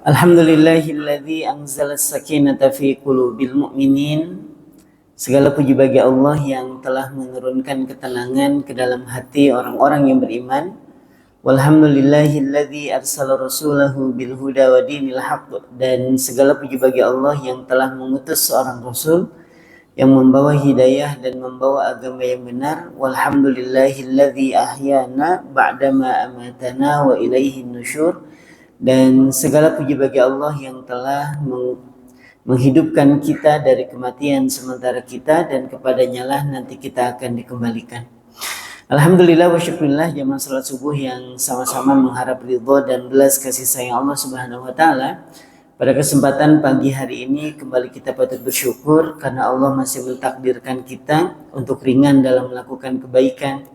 Alhamdulillahilladzi anzalas sakinata fi qulubil mu'minin. Segala puji bagi Allah yang telah menurunkan ketenangan ke dalam hati orang-orang yang beriman. Walhamdulillahilladzi arsala rasulahu bil huda wa dinil haqq. Dan segala puji bagi Allah yang telah mengutus seorang rasul yang membawa hidayah dan membawa agama yang benar. Walhamdulillahilladzi ahyana ba'dama amatana wa ilaihin nusyur. Dan segala puji bagi Allah yang telah menghidupkan kita dari kematian sementara kita, dan kepadanya lah nanti kita akan dikembalikan. Alhamdulillah wa syukurillah jamaah salat subuh yang sama-sama mengharap ridho dan belas kasih sayang Allah Subhanahu wa taala. Pada kesempatan pagi hari ini kembali kita patut bersyukur karena Allah masih mentakdirkan kita untuk ringan dalam melakukan kebaikan.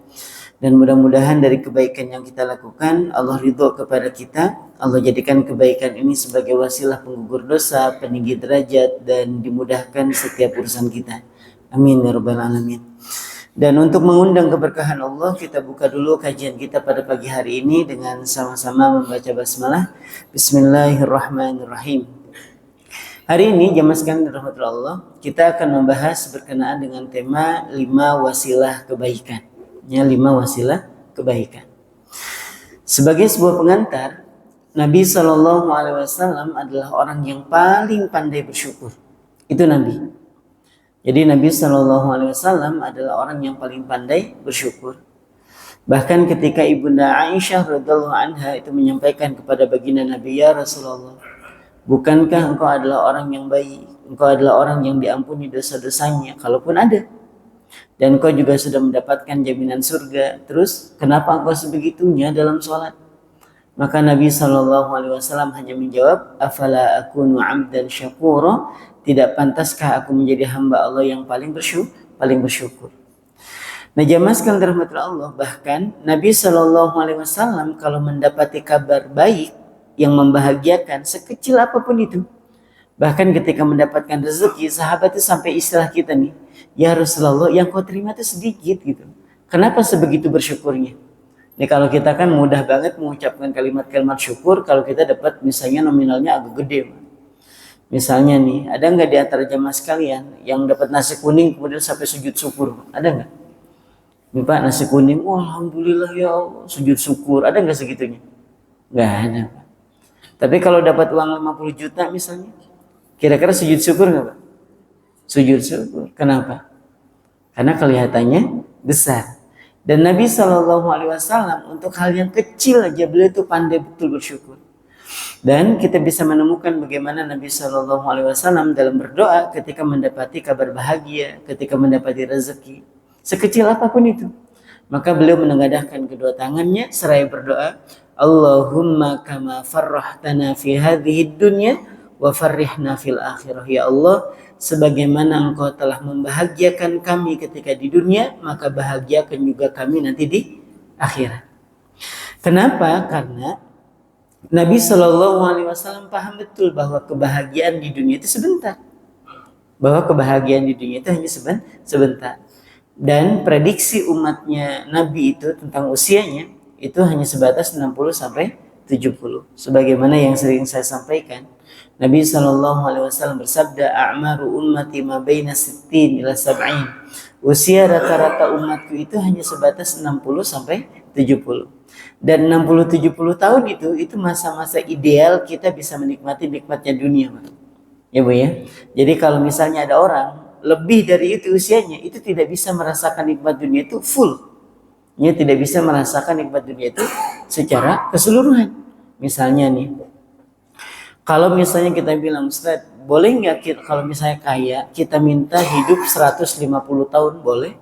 Dan mudah-mudahan dari kebaikan yang kita lakukan, Allah ridho kepada kita. Allah jadikan kebaikan ini sebagai wasilah penggugur dosa, peninggi derajat, dan dimudahkan setiap urusan kita. Amin ya rabbal alamin. Dan untuk mengundang keberkahan Allah, kita buka dulu kajian kita pada pagi hari ini dengan sama-sama membaca basmalah. Bismillahirrahmanirrahim. Hari ini jamaah sekalian rahmatullah Allah, kita akan membahas berkenaan dengan tema 5 wasilah kebaikan. 5 wasilah kebaikan. Sebagai sebuah pengantar, Nabi SAW adalah orang yang paling pandai bersyukur. Itu Nabi. Jadi Nabi SAW adalah orang yang paling pandai bersyukur. Bahkan ketika Ibunda Aisyah radhiyallahu anha itu menyampaikan kepada baginda Nabi, ya Rasulullah, bukankah engkau adalah orang yang baik? Engkau adalah orang yang diampuni dosa-dosanya, kalaupun ada. Dan engkau juga sudah mendapatkan jaminan surga. Terus kenapa engkau sebegitunya dalam sholat? Maka Nabi SAW hanya menjawab, afala akunu abdan syakura, tidak pantaskah aku menjadi hamba Allah yang paling bersyukur. Nah jamaah sekalian rahmatullah Allah, bahkan Nabi SAW kalau mendapati kabar baik yang membahagiakan sekecil apapun itu, bahkan ketika mendapatkan rezeki, sahabat itu sampai istilah kita nih, ya Rasulullah, yang kau terima itu sedikit gitu. Kenapa sebegitu bersyukurnya? Ini kalau kita kan mudah banget mengucapkan kalimat-kalimat syukur kalau kita dapat misalnya nominalnya agak gede. Misalnya nih, ada nggak di antara jamaah sekalian yang dapat nasi kuning kemudian sampai sujud syukur? Ada nggak? Nih Pak, nasi kuning, oh, alhamdulillah ya Allah, sujud syukur. Ada nggak segitunya? Nggak ada Pak. Tapi kalau dapat uang 50 juta misalnya, kira-kira sujud syukur nggak Pak? Sujud syukur. Kenapa? Karena kelihatannya besar. Dan Nabi SAW untuk hal yang kecil aja beliau itu pandai betul bersyukur. Dan kita bisa menemukan bagaimana Nabi SAW dalam berdoa ketika mendapati kabar bahagia, ketika mendapati rezeki, sekecil apapun itu, maka beliau menengadahkan kedua tangannya seraya berdoa, Allahumma kama farrahtana fi hadhihi dunya wa farrihna fil akhirah. Ya Allah, sebagaimana engkau telah membahagiakan kami ketika di dunia, maka bahagiakan juga kami nanti di akhirat. Kenapa? Karena Nabi SAW paham betul bahwa kebahagiaan di dunia itu sebentar. Bahwa kebahagiaan di dunia itu hanya sebentar. Dan prediksi umatnya Nabi itu tentang usianya itu hanya sebatas 60 sampai 70. Sebagaimana yang sering saya sampaikan, Nabi SAW bersabda, a'maru ummati ma baina 60 ila 70. Usia rata-rata umatku itu hanya sebatas 60 sampai 70. Dan 60-70 tahun itu masa-masa ideal kita bisa menikmati nikmatnya dunia. Ya Bu ya. Jadi kalau misalnya ada orang lebih dari itu usianya, itu tidak bisa merasakan nikmat dunia itu full. Dia tidak bisa merasakan nikmat dunia itu secara keseluruhan. Misalnya nih, kalau misalnya kita bilang, Ustaz, boleh nggak kalau misalnya kaya, kita minta hidup 150 tahun, boleh?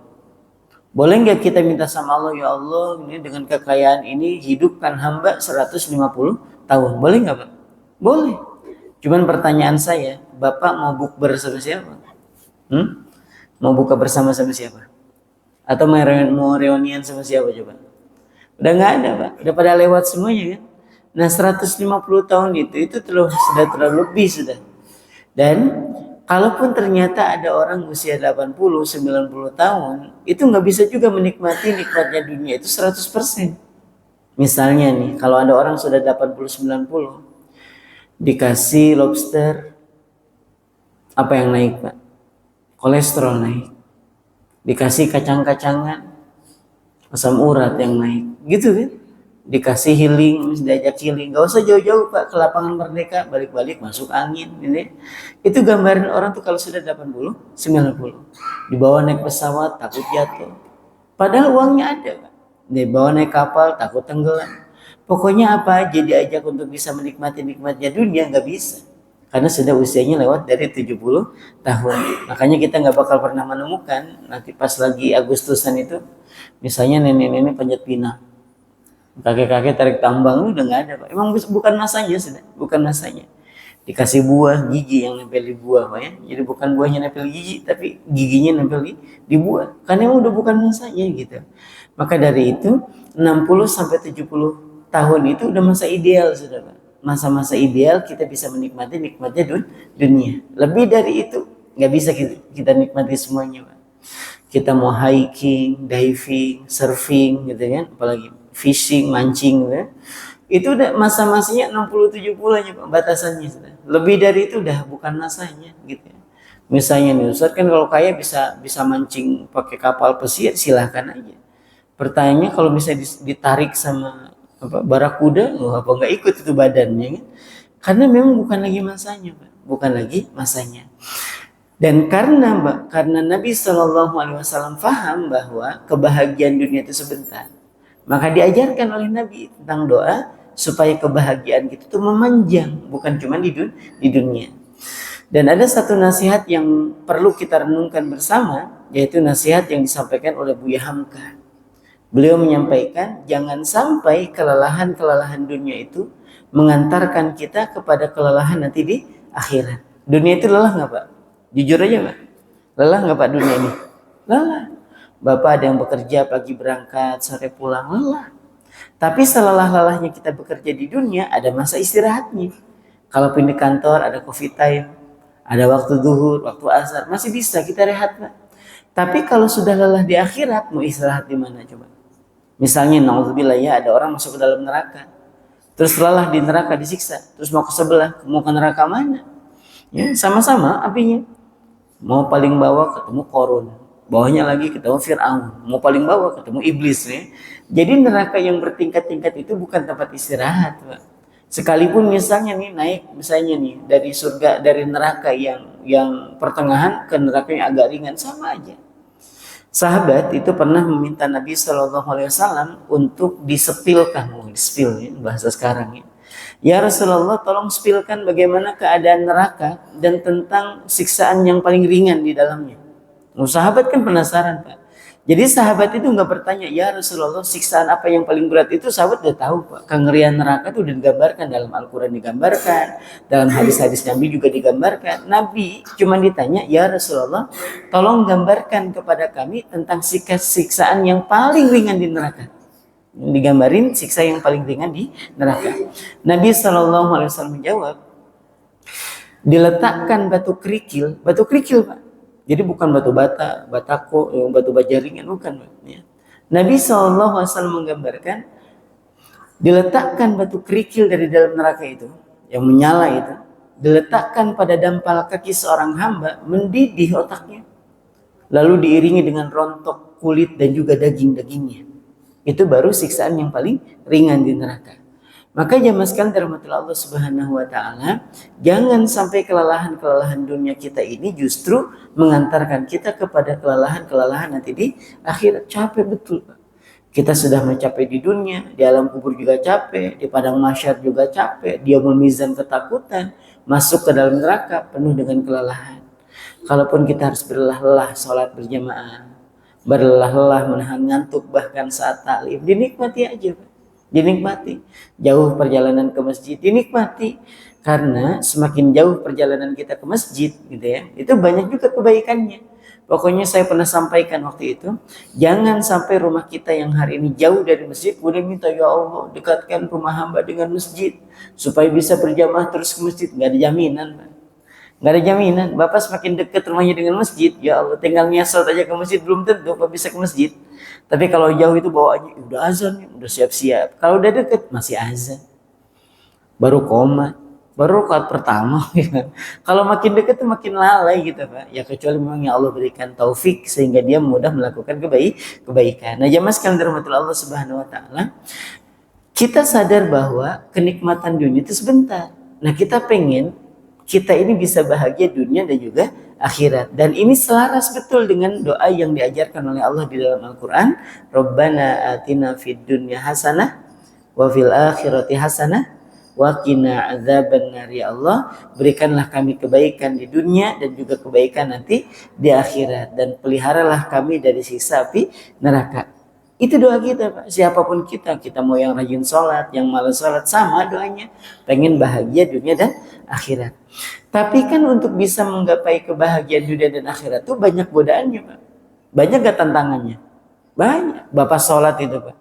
Boleh nggak kita minta sama Allah, ya Allah, ini dengan kekayaan ini hidupkan hamba 150 tahun, boleh nggak Pak? Boleh. Cuman pertanyaan saya, Bapak mau bukber sama siapa? Mau buka bersama sama siapa? Atau mau reunian sama siapa coba? Udah nggak ada Pak, udah pada lewat semuanya kan? Nah 150 tahun itu sudah terlalu lebih sudah. Dan kalaupun ternyata ada orang usia 80, 90 tahun, itu nggak bisa juga menikmati nikmatnya dunia itu 100%. Misalnya nih, kalau ada orang sudah 80, 90, dikasih lobster, apa yang naik Pak? Kolesterol naik. Dikasih kacang-kacangan, asam urat yang naik, gitu kan? Dikasih healing, diajak healing, gak usah jauh-jauh Pak, ke lapangan Merdeka, balik-balik masuk angin, ini. Itu gambaran orang tuh kalau sudah 80, 90, dibawa naik pesawat takut jatuh, padahal uangnya ada Pak. Dibawa naik kapal takut tenggelam. Pokoknya apa aja diajak untuk bisa menikmati nikmatnya dunia nggak bisa, karena sudah usianya lewat dari 70 tahun. Makanya kita nggak bakal pernah menemukan nanti pas lagi Agustusan itu, misalnya nenek-nenek panjat pinang, kakek-kakek tarik tambang, udah nggak ada Pak. Emang bukan masanya, sudah bukan masanya. Dikasih buah, gigi yang nempel di buah Pak ya. Jadi bukan buahnya nempel gigi, tapi giginya nempel di buah. Karena emang udah bukan masanya gitu. Maka dari itu 60 sampai 70 tahun itu udah masa ideal sudah Pak. Masa-masa ideal kita bisa menikmati nikmatnya dunia. Lebih dari itu nggak bisa kita nikmati semuanya Pak. Kita mau hiking, diving, surfing gitu kan, apalagi fishing, mancing gitu ya. Itu udah masa-masanya 60-70 aja Pak, batasannya sudah. Lebih dari itu udah bukan masanya gitu ya. Misalnya nih Ustaz kan kalau kaya bisa mancing pakai kapal pesiar, silahkan aja. Pertanyaannya kalau misalnya ditarik sama apa barakuda, apa nggak ikut itu badannya kan? Karena memang bukan lagi masanya Pak, bukan lagi masanya. Dan karena Nabi Shallallahu Alaihi Wasallam faham bahwa kebahagiaan dunia itu sebentar, maka diajarkan oleh Nabi tentang doa supaya kebahagiaan kita itu memanjang, bukan cuma di dunia. Dan ada satu nasihat yang perlu kita renungkan bersama, yaitu nasihat yang disampaikan oleh Buya Hamka. Beliau menyampaikan, jangan sampai kelelahan-kelelahan dunia itu mengantarkan kita kepada kelelahan nanti di akhirat. Dunia itu lelah nggak Pak? Jujur aja Pak. Lelah nggak Pak dunia ini? Lelah. Bapak ada yang bekerja pagi berangkat, sore pulang, lelah. Tapi selelah-lelahnya kita bekerja di dunia, ada masa istirahatnya. Kalau pindah kantor, ada coffee time, ada waktu zuhur, waktu asar, masih bisa kita rehat Pak. Tapi kalau sudah lelah di akhirat, mau istirahat di mana coba? Misalnya, naudzubillah ya, ada orang masuk ke dalam neraka, terus lelah di neraka disiksa, terus mau ke sebelah, mau ke neraka mana? Ya, sama-sama apinya. Mau paling bawah ketemu Korun, bawahnya lagi ketemu Fir'aun, mau paling bawah ketemu iblis ya. Jadi neraka yang bertingkat-tingkat itu bukan tempat istirahat Pak. Sekalipun misalnya nih naik misalnya nih dari surga, dari neraka yang pertengahan ke neraka yang agak ringan, sama aja. Sahabat itu pernah meminta Nabi Shallallahu Alaihi Wasallam untuk disepilkan, disepil ya, bahasa sekarang ya. Ya Rasulullah, tolong spilkan bagaimana keadaan neraka dan tentang siksaan yang paling ringan di dalamnya. Sahabat kan penasaran Pak. Jadi sahabat itu nggak bertanya, ya Rasulullah siksaan apa yang paling berat, itu sahabat udah tahu Pak. Kengerian neraka itu udah digambarkan dalam Al-Quran, digambarkan dalam hadis-hadis Nabi juga digambarkan. Nabi cuma ditanya, ya Rasulullah, tolong gambarkan kepada kami tentang siksaan yang paling ringan di neraka. Digambarin siksa yang paling ringan di neraka. Nabi Shallallahu Alaihi Wasallam menjawab, diletakkan batu kerikil Pak. Jadi bukan batu bata, batako, batu bajaringan, bukan Pak. Ya. Nabi Shallallahu Alaihi Wasallam menggambarkan diletakkan batu kerikil dari dalam neraka itu, yang menyala itu, diletakkan pada dampal kaki seorang hamba, mendidih otaknya, lalu diiringi dengan rontok kulit dan juga daging-dagingnya. Itu baru siksaan yang paling ringan di neraka. Maka jamaah sekalian dirahmati Allah Subhanahu wa taala, jangan sampai kelelahan-kelelahan dunia kita ini justru mengantarkan kita kepada kelelahan-kelelahan nanti di akhirat. Capek betul Pak. Kita sudah mencapai di dunia, di alam kubur juga capek, di padang mahsyar juga capek, dia memizan ketakutan, masuk ke dalam neraka penuh dengan kelelahan. Kalaupun kita harus berlelah-lelah sholat berjamaah, berlelah-lelah menahan ngantuk bahkan saat taklim, dinikmati aja Pak. Dinikmati. Jauh perjalanan ke masjid dinikmati, karena semakin jauh perjalanan kita ke masjid gitu ya, itu banyak juga kebaikannya. Pokoknya saya pernah sampaikan waktu itu, jangan sampai rumah kita yang hari ini jauh dari masjid kemudian minta, ya Allah dekatkan rumah hamba dengan masjid supaya bisa berjamaah terus ke masjid. Nggak ada jaminan Pak. Nggak ada jaminan. Bapak semakin dekat rumahnya dengan masjid, ya Allah tinggal nyasar aja ke masjid, belum tentu Bapak bisa ke masjid. Tapi kalau jauh itu bawaannya udah azan, udah siap-siap. Kalau udah deket masih azan, baru koma. baru rakaat pertama gitu. Kalau makin dekat tuh makin lalai gitu Pak. Ya kecuali memang yang Allah berikan taufik sehingga dia mudah melakukan kebaikan. Nah, jamaah sekalian dirahmati Allah Subhanahu wa taala, kita sadar bahwa kenikmatan dunia itu sebentar. Nah, kita pengen kita ini bisa bahagia dunia dan juga akhirat. Dan ini selaras betul dengan doa yang diajarkan oleh Allah di dalam Al-Quran. Rabbana atina fid dunya hasanah wa fil akhirati hasanah wa qina adzabannar. Ya Allah, berikanlah kami kebaikan di dunia dan juga kebaikan nanti di akhirat. Dan peliharalah kami dari siksa api neraka. Itu doa kita Pak. Siapapun kita mau yang rajin sholat, yang malas sholat, sama doanya. Pengen bahagia dunia dan akhirat. Tapi kan untuk bisa menggapai kebahagiaan dunia dan akhirat itu banyak godaannya Pak. Banyak gak tantangannya? Banyak. Bapak sholat itu Pak.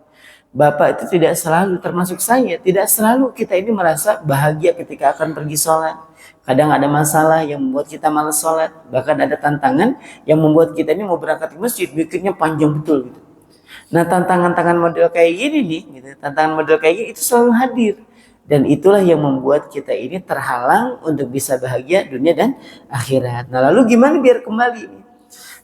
Bapak itu tidak selalu, termasuk saya, tidak selalu kita ini merasa bahagia ketika akan pergi sholat. Kadang ada masalah yang membuat kita malas sholat. Bahkan ada tantangan yang membuat kita ini mau berangkat ke masjid, mikirnya panjang betul gitu. Nah, tantangan-tantangan model kayak gini nih, gitu, tantangan model kayak gini itu selalu hadir. Dan itulah yang membuat kita ini terhalang untuk bisa bahagia dunia dan akhirat. Nah, lalu gimana biar kembali?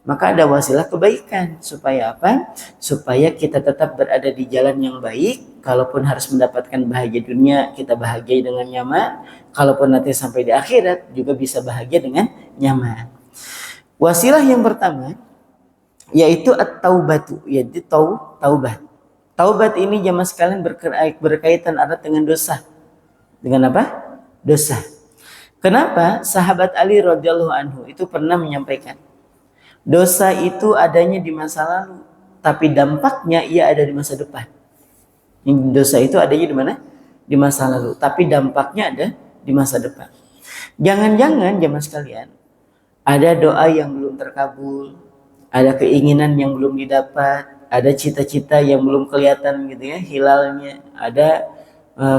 Maka ada wasilah kebaikan. Supaya apa? Supaya kita tetap berada di jalan yang baik. Kalaupun harus mendapatkan bahagia dunia, kita bahagia dengan nyaman. Kalaupun nanti sampai di akhirat, juga bisa bahagia dengan nyaman. Wasilah yang pertama, yaitu at-taubatu, yaitu taubat. Taubat ini jamaah sekalian berkaitan erat dengan dosa. Dengan apa? Dosa. Kenapa? Sahabat Ali radhiyallahu anhu itu pernah menyampaikan, dosa itu adanya di masa lalu, tapi dampaknya ia ada di masa depan. Dosa itu adanya di mana? Di masa lalu, tapi dampaknya ada di masa depan. Jangan-jangan jamaah sekalian, ada doa yang belum terkabul, ada keinginan yang belum didapat, ada cita-cita yang belum kelihatan gitu ya hilalnya, ada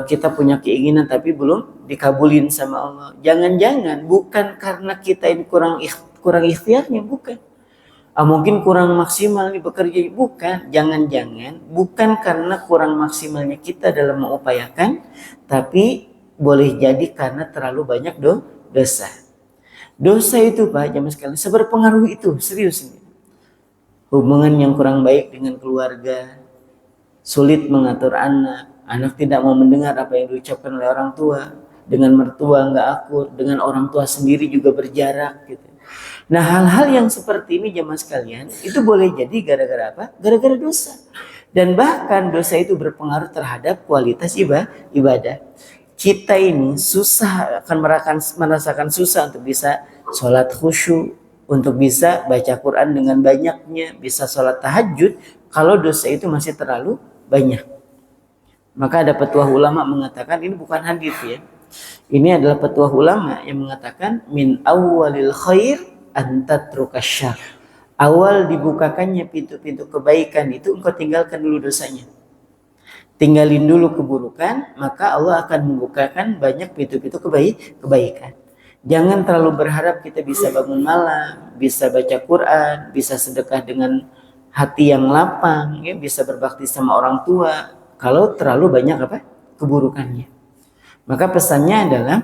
kita punya keinginan tapi belum dikabulin sama Allah. Jangan-jangan bukan karena kita ini kurang ikhtiarnya, bukan. Mungkin kurang maksimal nih bekerja, bukan. Jangan-jangan bukan karena kurang maksimalnya kita dalam mengupayakan, tapi boleh jadi karena terlalu banyak dosa. Dosa itu Pak, jamaah sekalian, seberpengaruh itu, serius ini. Hubungan yang kurang baik dengan keluarga, sulit mengatur anak tidak mau mendengar apa yang diucapkan oleh orang tua, dengan mertua nggak akur, dengan orang tua sendiri juga berjarak gitu. Nah, hal-hal yang seperti ini jamaah sekalian, itu boleh jadi gara-gara apa? Gara-gara dosa. Dan bahkan dosa itu berpengaruh terhadap kualitas ibadah. Kita ini susah akan merasakan susah untuk bisa sholat khusyuk, untuk bisa baca Quran dengan banyaknya, bisa sholat tahajud, kalau dosa itu masih terlalu banyak. Maka ada petuah ulama mengatakan, ini bukan hadis ya, ini adalah petuah ulama yang mengatakan, min awwalil khair antatrukas syarr. Awal dibukakannya pintu-pintu kebaikan itu engkau tinggalkan dulu dosanya. Tinggalin dulu keburukan, maka Allah akan membukakan banyak pintu-pintu kebaikan. Jangan terlalu berharap kita bisa bangun malam, bisa baca Quran, bisa sedekah dengan hati yang lapang, ya, bisa berbakti sama orang tua. Kalau terlalu banyak apa? Keburukannya. Maka pesannya adalah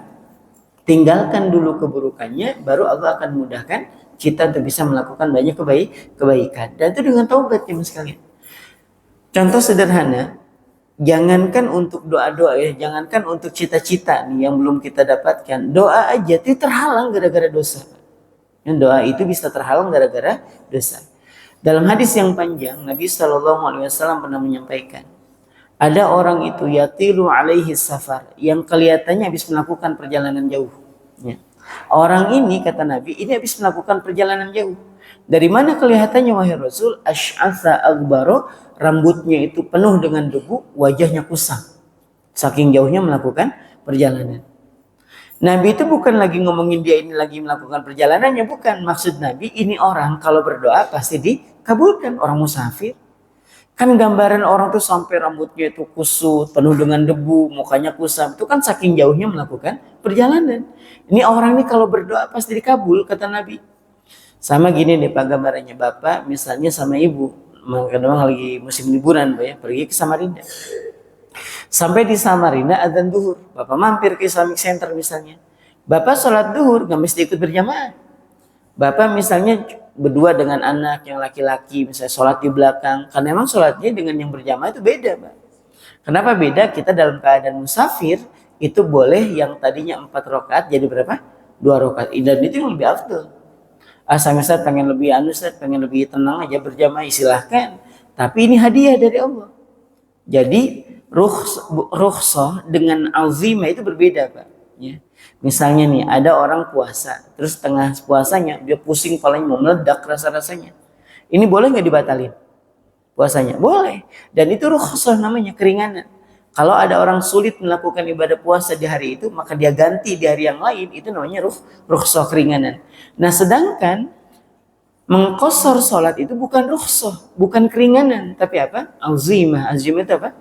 tinggalkan dulu keburukannya, baru Allah akan mudahkan kita untuk bisa melakukan banyak kebaikan. Dan itu dengan taubat ya sekalian. Contoh sederhana, jangankan untuk doa-doa ya, jangankan untuk cita-cita nih yang belum kita dapatkan, doa aja itu terhalang gara-gara dosa. Dan doa itu bisa terhalang gara-gara dosa. Dalam hadis yang panjang, Nabi SAW pernah menyampaikan, ada orang itu yatilu alaihi safar, yang kelihatannya habis melakukan perjalanan jauh. Ya. Orang ini kata Nabi, ini habis melakukan perjalanan jauh. Dari mana kelihatannya wahai Rasul? Asy'atha aghbaro, rambutnya itu penuh dengan debu, wajahnya kusam. Saking jauhnya melakukan perjalanan. Nabi itu bukan lagi ngomongin dia ini lagi melakukan perjalanannya, bukan. Maksud Nabi, ini orang kalau berdoa pasti dikabulkan, orang musafir. Kan gambaran orang tuh sampai rambutnya itu kusut, penuh dengan debu, mukanya kusam. Itu kan saking jauhnya melakukan perjalanan. Ini orang ini kalau berdoa pasti dikabul, kata Nabi. Sama gini nih Pak gambarannya, Bapak misalnya sama Ibu, kadang lagi musim liburan Pak ya, pergi ke Samarinda. Sampai di Samarinda adzan duhur, Bapak mampir ke Islamic Center misalnya, Bapak sholat duhur nggak mesti ikut berjamaah. Bapak misalnya berdua dengan anak yang laki-laki, misalnya sholat di belakang, karena memang sholatnya dengan yang berjamaah itu beda, Pak. Kenapa beda? Kita dalam keadaan musafir itu boleh yang tadinya 4 rakaat jadi berapa? 2 rakaat. Dan itu yang lebih afdal. Asal Ustaz pengen lebih pengen lebih tenang aja berjamaah, silahkan. Tapi ini hadiah dari Allah. Jadi rukhsah dengan azimah itu berbeda, Pak. Ya. Misalnya nih ada orang puasa, terus tengah puasanya dia pusing kepalanya mau meledak rasa-rasanya. Ini boleh nggak dibatalin puasanya? Boleh. Dan itu rukhsah namanya, keringanan. Kalau ada orang sulit melakukan ibadah puasa di hari itu, maka dia ganti di hari yang lain, itu namanya rukhsah, keringanan. Nah, sedangkan mengqashar salat itu bukan rukhsah, bukan keringanan, tapi apa? Azimah. Azimah itu apa?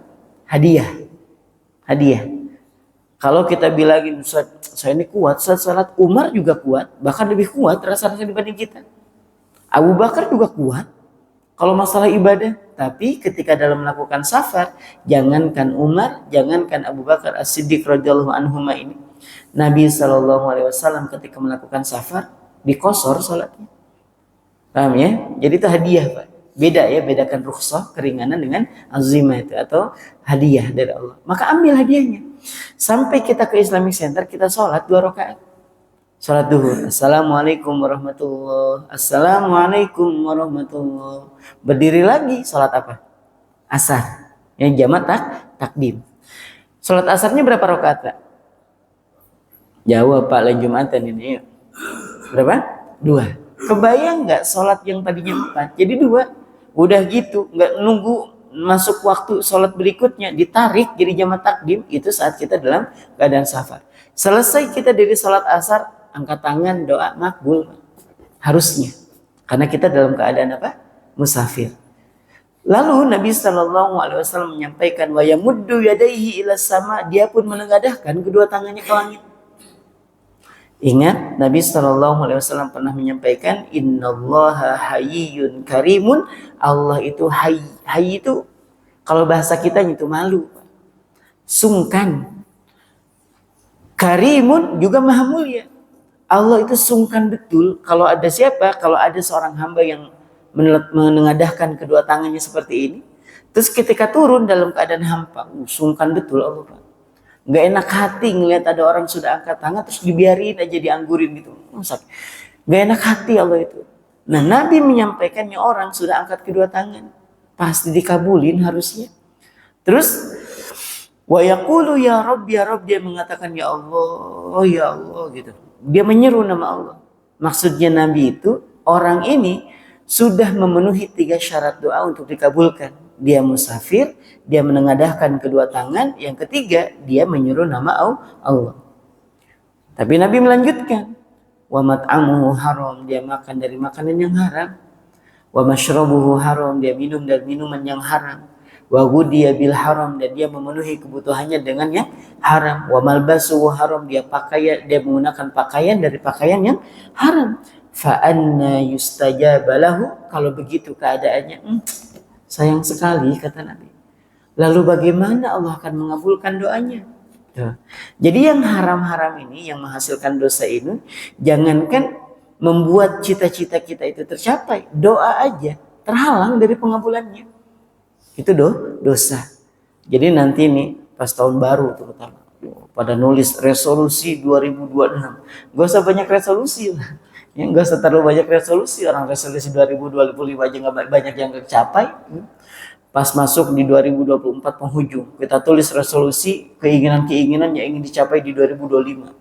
Hadiah. Hadiah. Kalau kita bilangin, saya ini kuat, salat Umar juga kuat, bahkan lebih kuat rasa-rasa dibanding kita. Abu Bakar juga kuat kalau masalah ibadah, tapi ketika dalam melakukan safar, jangankan Umar, jangankan Abu Bakar As-Siddiq radhiyallahu anhuma ini, Nabi SAW ketika melakukan safar diqashar salatnya. Paham ya? Jadi itu hadiah, Pak. Beda ya, bedakan rukhsah, keringanan dengan azimah itu atau hadiah dari Allah. Maka ambil hadiahnya. Sampai kita ke Islamic Center, kita sholat 2 rakaat. Sholat duhur. Assalamualaikum warahmatullahi. Assalamualaikum warahmatullahi. Berdiri lagi, sholat apa? Asar. Yang jamak takdim. Sholat asarnya berapa rakaat, Pak? Jawab Pak, lain Jumatan ini. Berapa? 2. Kebayang nggak sholat yang tadinya 4 jadi 2? Udah gitu, nggak nunggu masuk waktu sholat berikutnya, ditarik jadi jamak takdim. Itu saat kita dalam keadaan safar. Selesai kita dari sholat asar, angkat tangan, doa makbul. Harusnya. Karena kita dalam keadaan apa? Musafir. Lalu Nabi SAW menyampaikan, wa yamuddu yadaihi ila sama, dia pun menengadahkan kedua tangannya ke langit. Ingat, Nabi SAW pernah menyampaikan, innallaha hayyun karimun. Allah itu hayy itu kalau bahasa kita itu malu, sungkan. Karimun juga maha mulia. Allah itu sungkan betul kalau ada siapa? Kalau ada seorang hamba yang menengadahkan kedua tangannya seperti ini, terus ketika turun dalam keadaan hampa, sungkan betul Allah, Pak. Nggak enak hati ngelihat ada orang sudah angkat tangan terus dibiarin aja, dianggurin gitu. Nggak enak hati Allah itu. Nah, Nabi menyampaikannya orang sudah angkat kedua tangan, pasti dikabulin harusnya. Terus wa yaqulu ya Rabb, dia mengatakan ya Allah gitu. Dia menyeru nama Allah. Maksudnya Nabi itu orang ini sudah memenuhi 3 syarat doa untuk dikabulkan. Dia musafir, dia menengadahkan kedua tangan, yang ketiga dia menyuruh nama Allah. Tapi Nabi melanjutkan, wa mat'amuhu haram, dia makan dari makanan yang haram. Wa mashrabuhu haram, dia minum dari minuman yang haram. Wa ghudiya bil haram, dan dia memenuhi kebutuhannya dengan yang haram. Wa malbasuhu haram, dia menggunakan pakaian dari pakaian yang haram. Fa anna yustajaba lahu, kalau begitu keadaannya, sayang sekali kata Nabi. Lalu bagaimana Allah akan mengabulkan doanya? Tuh. Jadi yang haram-haram ini, yang menghasilkan dosa ini, jangankan membuat cita-cita kita itu tercapai, doa aja terhalang dari pengabulannya. Itu dosa. Jadi nanti nih pas tahun baru terutama, pada nulis resolusi 2026. Gak usah banyak resolusi lah. Ya, gak usah terlalu banyak resolusi. Orang resolusi 2025 aja gak banyak yang tercapai. Pas masuk di 2024 penghujung, kita tulis resolusi keinginan-keinginan yang ingin dicapai di 2025.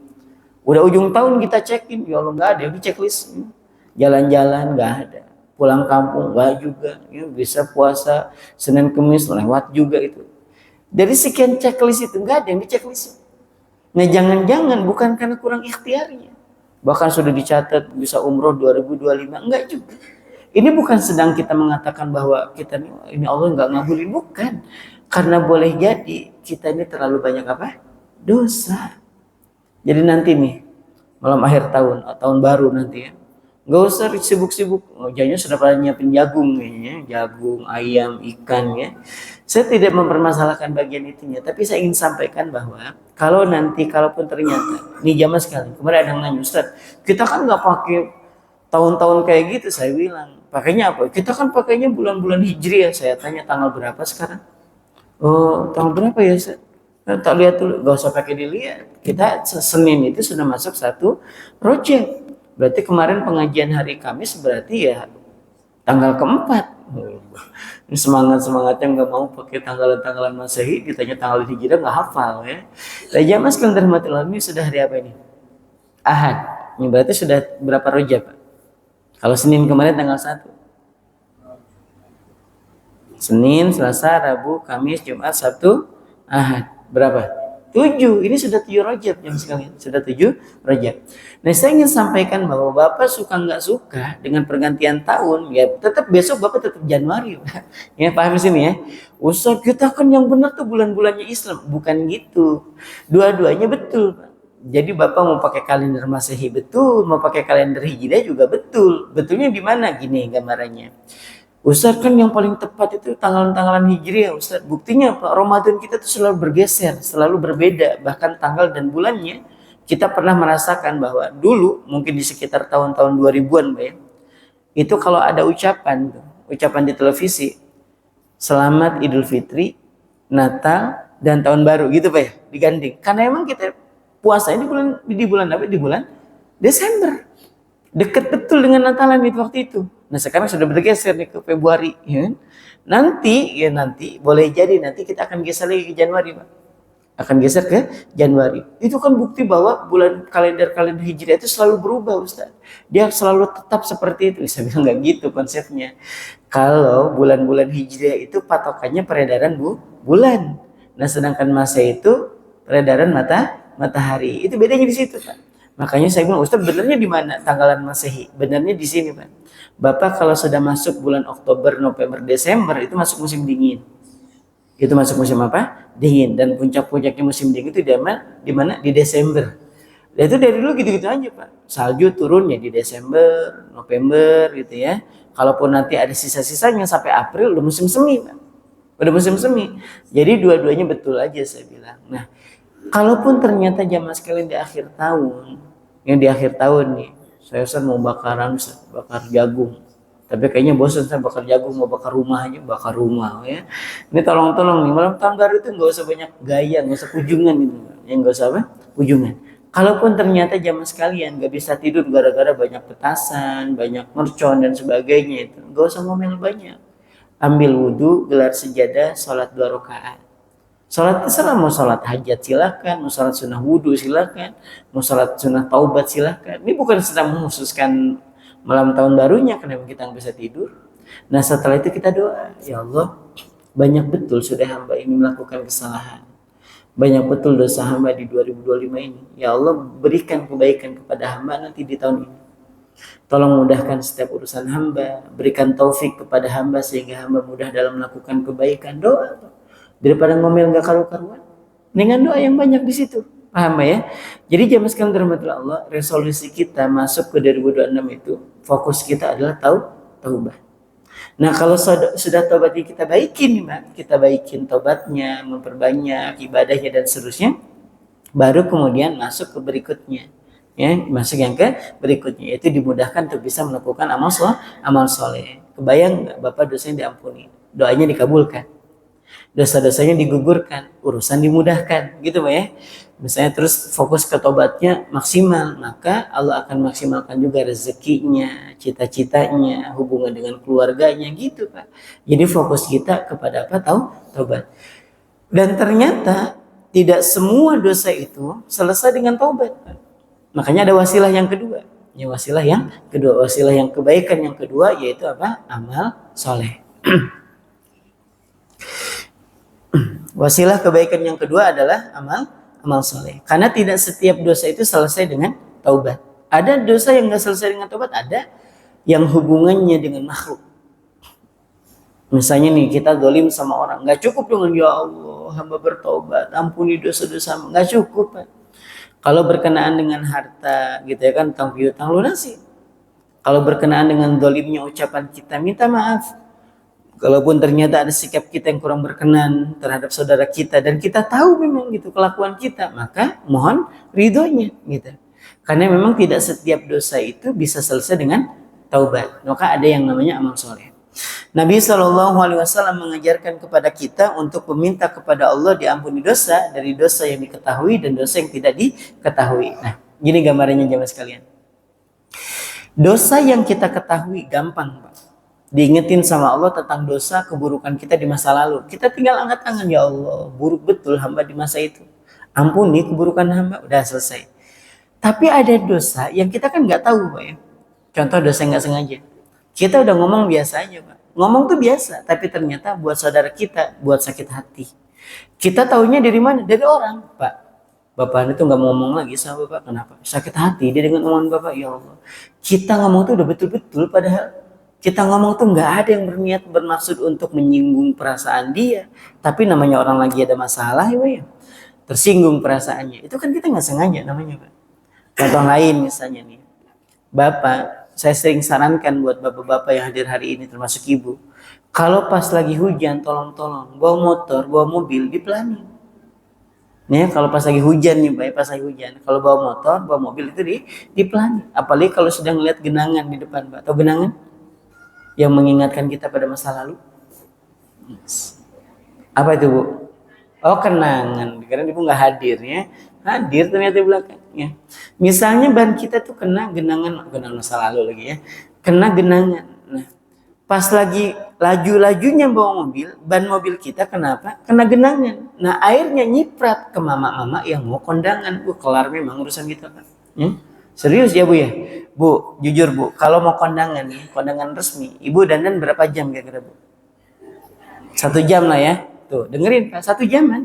Udah ujung tahun kita cekin, ya Allah gak ada di checklist. Jalan-jalan gak ada, pulang kampung gak juga. Ya, bisa puasa Senin Kemis lewat juga itu. Dari sekian checklist itu gak ada yang di checklist. Nah, jangan-jangan bukan karena kurang ikhtiarnya. Bahkan sudah dicatat bisa umroh 2025, enggak juga. Ini bukan sedang kita mengatakan bahwa kita ini Allah enggak ngabulin, bukan. Karena boleh jadi kita ini terlalu banyak apa? Dosa. Jadi nanti nih malam akhir tahun, tahun baru nanti ya, Nggak usah sibuk-sibuk. Oh, jadinya sudah pada nyiapin jagung kayaknya, jagung, ayam, ikan ya. Saya tidak mempermasalahkan bagian itunya, tapi saya ingin sampaikan bahwa kalau nanti kalaupun ternyata nih zaman sekarang kemarin ada yang nanya, Ustaz, kita kan nggak pakai tahun-tahun kayak gitu. Saya bilang, pakainya apa? Kita kan pakainya bulan-bulan Hijriah. Saya tanya tanggal berapa sekarang? Oh, tanggal berapa ya, Ustaz? Tak lihat dulu, gak usah pakai dilihat. Kita Senin itu sudah masuk 1 Rajab. Berarti kemarin pengajian hari Kamis berarti ya tanggal keempat. Ini semangat-semangatnya nggak mau pakai tanggalan-tanggalan Masehi, ditanya tanggal Hijriah nggak hafal ya. Raja Mas kalau rahmatullah ini sudah hari apa ini? Ahad. Ini berarti sudah berapa Rajab, Pak? Kalau Senin kemarin tanggal 1. Senin, Selasa, Rabu, Kamis, Jumat, Sabtu, Ahad. Berapa? 7. Ini sudah 7 Rajab jam sekalian. Sudah 7 Rajab. Nah, saya ingin sampaikan bahwa Bapak suka nggak suka dengan pergantian tahun, ya tetap besok Bapak tetap Januari. Ya, paham sini ya. Ustaz, kita kan yang benar tuh bulan-bulannya Islam. Bukan gitu. Dua-duanya betul, Pak. Jadi Bapak mau pakai kalender Masehi betul, mau pakai kalender Hijriah juga betul. Betulnya di mana? Gini gambarannya. Ustaz, kan yang paling tepat itu tanggalan-tanggalan Hijriah, Ustaz. Buktinya Pak, Ramadan kita tuh selalu bergeser, selalu berbeda. Bahkan tanggal dan bulannya kita pernah merasakan bahwa dulu mungkin di sekitar tahun-tahun 2000-an, Pak ya, itu kalau ada ucapan di televisi, Selamat Idul Fitri, Natal, dan Tahun Baru gitu, Pak ya, digandeng. Karena emang kita puasanya di bulan apa? Di bulan Desember. Dekat betul dengan Natalan itu waktu itu. Nah, sekarang sudah bergeser nih ke Februari, ya. Nanti boleh jadi nanti kita akan geser lagi ke Januari, Pak. Akan geser ke Januari. Itu kan bukti bahwa kalender Hijriah itu selalu berubah, Ustaz. Dia selalu tetap seperti itu. Saya bilang nggak gitu konsepnya. Kalau bulan-bulan Hijriah itu patokannya peredaran bulan. Nah, sedangkan Masehi itu peredaran matahari. Itu bedanya di situ, Pak. Makanya saya bilang, Ustaz, benarnya di mana tanggalan Masehi? Benarnya di sini, Pak. Bapak kalau sudah masuk bulan Oktober, November, Desember itu masuk musim dingin. Itu masuk musim apa? Dingin. Dan puncak-puncaknya musim dingin itu di mana? Di Desember. Dan itu dari dulu gitu-gitu aja, Pak. Salju turunnya di Desember, November gitu ya. Kalaupun nanti ada sisa-sisanya sampai April udah musim semi, Pak. Udah musim semi. Jadi dua-duanya betul aja saya bilang. Nah, kalaupun ternyata jamaah sekalian di akhir tahun, yang di akhir tahun nih, saya mau bakar jagung. Tapi kayaknya bosan saya bakar jagung, mau bakar rumah aja, bakar rumah ya. Ini tolong nih, malam tahun baru itu nggak usah banyak gaya, nggak usah kunjungan gitu. Ya nggak usah apa? Kunjungan. Kalaupun ternyata jamaah sekalian nggak bisa tidur gara-gara banyak petasan, banyak mercon dan sebagainya itu, nggak usah ngomel banyak. Ambil wudhu, gelar sejadah, sholat 2 rakaat. Sholat terserah, mau sholat hajat silakan, mau sholat sunnah wudhu silakan, mau sholat sunnah taubat silakan. Ini bukan sedang menghususkan malam tahun barunya karena kita nggak bisa tidur. Nah, setelah itu kita doa, ya Allah, banyak betul sudah hamba ini melakukan kesalahan. Banyak betul dosa hamba di 2025 ini. Ya Allah, berikan kebaikan kepada hamba nanti di tahun ini. Tolong mudahkan setiap urusan hamba, berikan taufik kepada hamba sehingga hamba mudah dalam melakukan kebaikan. Doa. Daripada ngomel nggak karu-karuan, dengan doa yang banyak di situ, paham ya? Jadi jamaah sekalian dirahmati Allah, resolusi kita masuk ke 2026 itu fokus kita adalah taubat. Nah, kalau sudah taubat kita baikin nih, Mbak, kita baikin taubatnya, memperbanyak ibadahnya dan seterusnya, baru kemudian masuk ke berikutnya. Ya, masuk yang ke berikutnya, yaitu dimudahkan untuk bisa melakukan amal soleh. Kebayang nggak Bapak dosanya diampuni, doanya dikabulkan, dosa-dosanya digugurkan, urusan dimudahkan, gitu Pak ya. Misalnya terus fokus ke tobatnya maksimal, maka Allah akan maksimalkan juga rezekinya, cita-citanya, hubungan dengan keluarganya, gitu Pak. Jadi fokus kita kepada apa? Taubat. Dan ternyata tidak semua dosa itu selesai dengan taubat, Pak. Makanya ada wasilah yang kedua. Ya, wasilah yang kebaikan yang kedua yaitu apa? Amal soleh. Wasilah kebaikan yang kedua adalah amal soleh. Karena tidak setiap dosa itu selesai dengan taubat. Ada dosa yang nggak selesai dengan taubat, ada yang hubungannya dengan makhluk. Misalnya nih, kita zalim sama orang, nggak cukup dengan ya Allah hamba bertobat, ampuni dosa-dosa, nggak cukup Pak. Kalau berkenaan dengan harta gitu ya kan, utang piutang lunasi. Kalau berkenaan dengan dolimnya ucapan kita, minta maaf. Kalaupun ternyata ada sikap kita yang kurang berkenan terhadap saudara kita dan kita tahu memang gitu kelakuan kita, maka mohon ridhonya gitu. Karena memang tidak setiap dosa itu bisa selesai dengan taubat. Maka ada yang namanya amal soleh. Nabi SAW mengajarkan kepada kita untuk meminta kepada Allah diampuni dosa dari dosa yang diketahui dan dosa yang tidak diketahui. Nah, gini gambarannya jemaah sekalian. Dosa yang kita ketahui gampang, Pak. Diingetin sama Allah tentang dosa keburukan kita di masa lalu. Kita tinggal angkat tangan, ya Allah, buruk betul hamba di masa itu. Ampuni keburukan hamba, udah selesai. Tapi ada dosa yang kita kan nggak tahu, Pak ya. Contoh dosa nggak sengaja. Kita udah ngomong biasa aja, Pak. Ngomong tuh biasa, tapi ternyata buat saudara kita buat sakit hati. Kita taunya dari mana? Dari orang, Pak. Bapak itu nggak mau ngomong lagi sama Bapak. Kenapa? Sakit hati dia dengan omongan Bapak. Ya Allah. Kita ngomong tuh udah betul-betul, padahal kita ngomong tuh nggak ada yang berniat bermaksud untuk menyinggung perasaan dia. Tapi namanya orang lagi ada masalah ya, tersinggung perasaannya. Itu kan kita nggak sengaja namanya, Pak. Contoh lain misalnya nih. Bapak, saya sering sarankan buat bapak-bapak yang hadir hari ini termasuk ibu. Kalau pas lagi hujan, tolong-tolong bawa motor, bawa mobil dipelanin. Nih, kalau pas lagi hujan nih, Pak, pas lagi hujan. Kalau bawa motor, bawa mobil itu dipelanin. Apalagi kalau sedang lihat genangan di depan, Pak. Atau genangan yang mengingatkan kita pada masa lalu. Apa itu, Bu? Oh, kenangan. Karena ibu nggak hadir ya. Hadir ternyata di belakang ya. Misalnya ban kita tuh kena genangan masa lalu lagi ya. Kena genangan. Nah, pas lagi laju-lajunya bawa mobil, ban mobil kita kenapa? Kena genangan. Nah, airnya nyiprat ke mama-mama yang mau kondangan. Bu, kelar memang urusan kita, Pak. Ya? Serius ya, Bu ya? Bu, jujur Bu, kalau mau kondangan nih, kondangan resmi, Ibu dandan berapa jam kira-kira, Bu? 1 jam lah ya. Tuh, dengerin Pak, 1 jaman.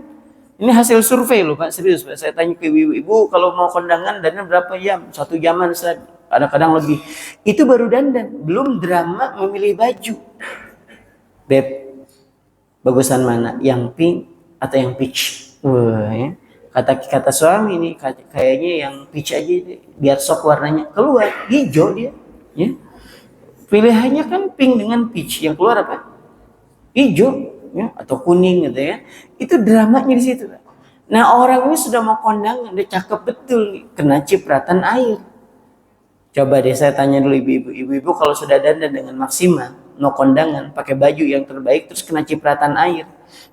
Ini hasil survei loh Pak, serius Pak. Saya tanya ke ibu-ibu, kalau mau kondangan dandan berapa jam? 1 jaman, kadang-kadang lebih. Itu baru dandan, belum drama memilih baju. Beb, bagusan mana? Yang pink atau yang peach? Wah ya. Kata suami ini kayaknya yang peach aja biar sok warnanya keluar hijau dia ya. Pilihannya kan pink dengan peach, yang keluar apa? Hijau ya, atau kuning gitu ya. Itu dramanya di situ. Nah, orang ini sudah mau kondangan, dia cakep betul nih, kena cipratan air. Coba deh saya tanya dulu ibu-ibu kalau sudah dandan dengan maksimal mau kondangan pakai baju yang terbaik terus kena cipratan air,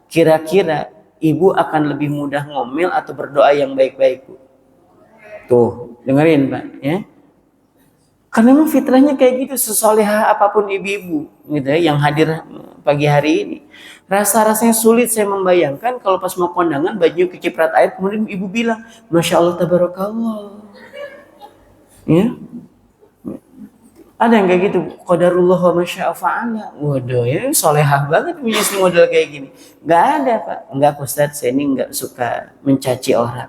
kira-kira ibu akan lebih mudah ngomel atau berdoa yang baik-baik, Bu? Tuh, dengerin Pak ya. Karena memang fitrahnya kayak gitu, sesoleha apapun ibu-ibu gitu ya, yang hadir pagi hari ini. Rasanya sulit saya membayangkan kalau pas mau kondangan baju keciprat air kemudian ibu bilang, Masya Allah tabarakallah. Ya. Ada yang kayak gitu, qadarullah wa masya'a fa'ala. Waduh, ya solehah banget punya istri model kayak gini. Gak ada Pak. Enggak Ustaz, saya ini gak suka mencaci orang.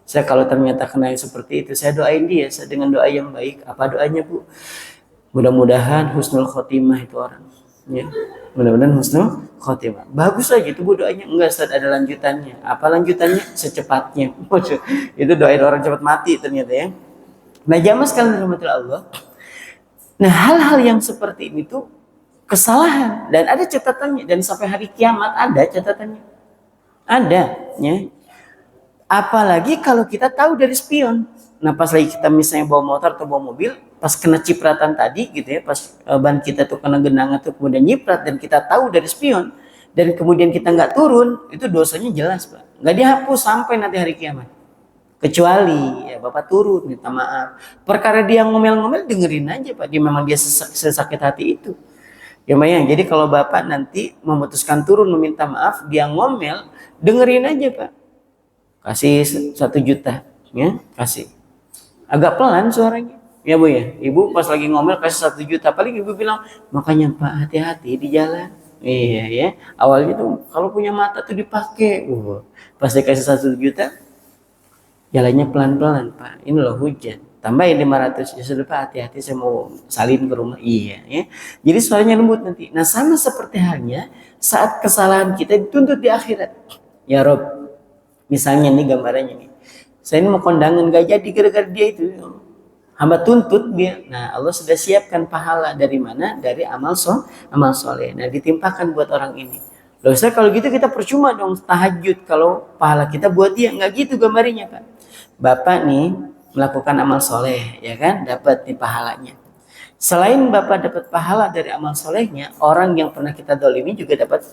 Saya kalau ternyata kena yang seperti itu, saya doain dia dengan doa yang baik. Apa doanya, Bu? Mudah-mudahan husnul khotimah itu orang. Ya. Mudah-mudahan husnul khotimah. Bagus aja itu Bu doanya. Enggak Ustaz, ada lanjutannya. Apa lanjutannya? Secepatnya. Itu doain orang cepat mati ternyata ya. Nah, jamaah sekalian rahmatillah Allah. Nah, hal-hal yang seperti ini tuh kesalahan dan ada catatannya, dan sampai hari kiamat ada catatannya. Ada ya. Apalagi kalau kita tahu dari spion. Nah, pas lagi kita misalnya bawa motor atau bawa mobil, pas kena cipratan tadi gitu ya, pas ban kita tuh kena genangan tuh kemudian nyiprat dan kita tahu dari spion dan kemudian kita nggak turun, itu dosanya jelas Pak. Nggak dihapus sampai nanti hari kiamat. Kecuali ya Bapak turun minta maaf. Perkara dia ngomel-ngomel dengerin aja Pak. Dia memang dia sesakit hati itu. Ya Maya, jadi kalau Bapak nanti memutuskan turun meminta maaf, dia ngomel, dengerin aja Pak. Kasih 1 juta, ya kasih. Agak pelan suaranya, ya Bu ya. Ibu pas lagi ngomel kasih 1 juta, paling ibu bilang, makanya Pak hati-hati di jalan. Iya ya. Awalnya tuh kalau punya mata tuh dipakai. Pas dikasih 1 juta, jalannya pelan-pelan Pak. Ini loh hujan. Tambahin 500. Ya sudah Pak, hati-hati saya mau salin ke rumah. Iya ya. Jadi suaranya lembut nanti. Nah, sama seperti halnya saat kesalahan kita dituntut di akhirat. Ya Rob, misalnya nih gambarannya nih. Saya ini mau kondangan gak jadi gara-gara dia itu. hamba tuntut dia. Nah, Allah sudah siapkan pahala dari mana? Dari amal soleh. Nah, ditimpakan buat orang ini. Loh, Ustaz, kalau gitu kita percuma dong tahajud kalau pahala kita buat dia. Nggak gitu gambarnya, Pak. Bapak nih melakukan amal soleh, ya kan? Dapat nih pahalanya. Selain Bapak dapat pahala dari amal solehnya, orang yang pernah kita dolimi juga dapat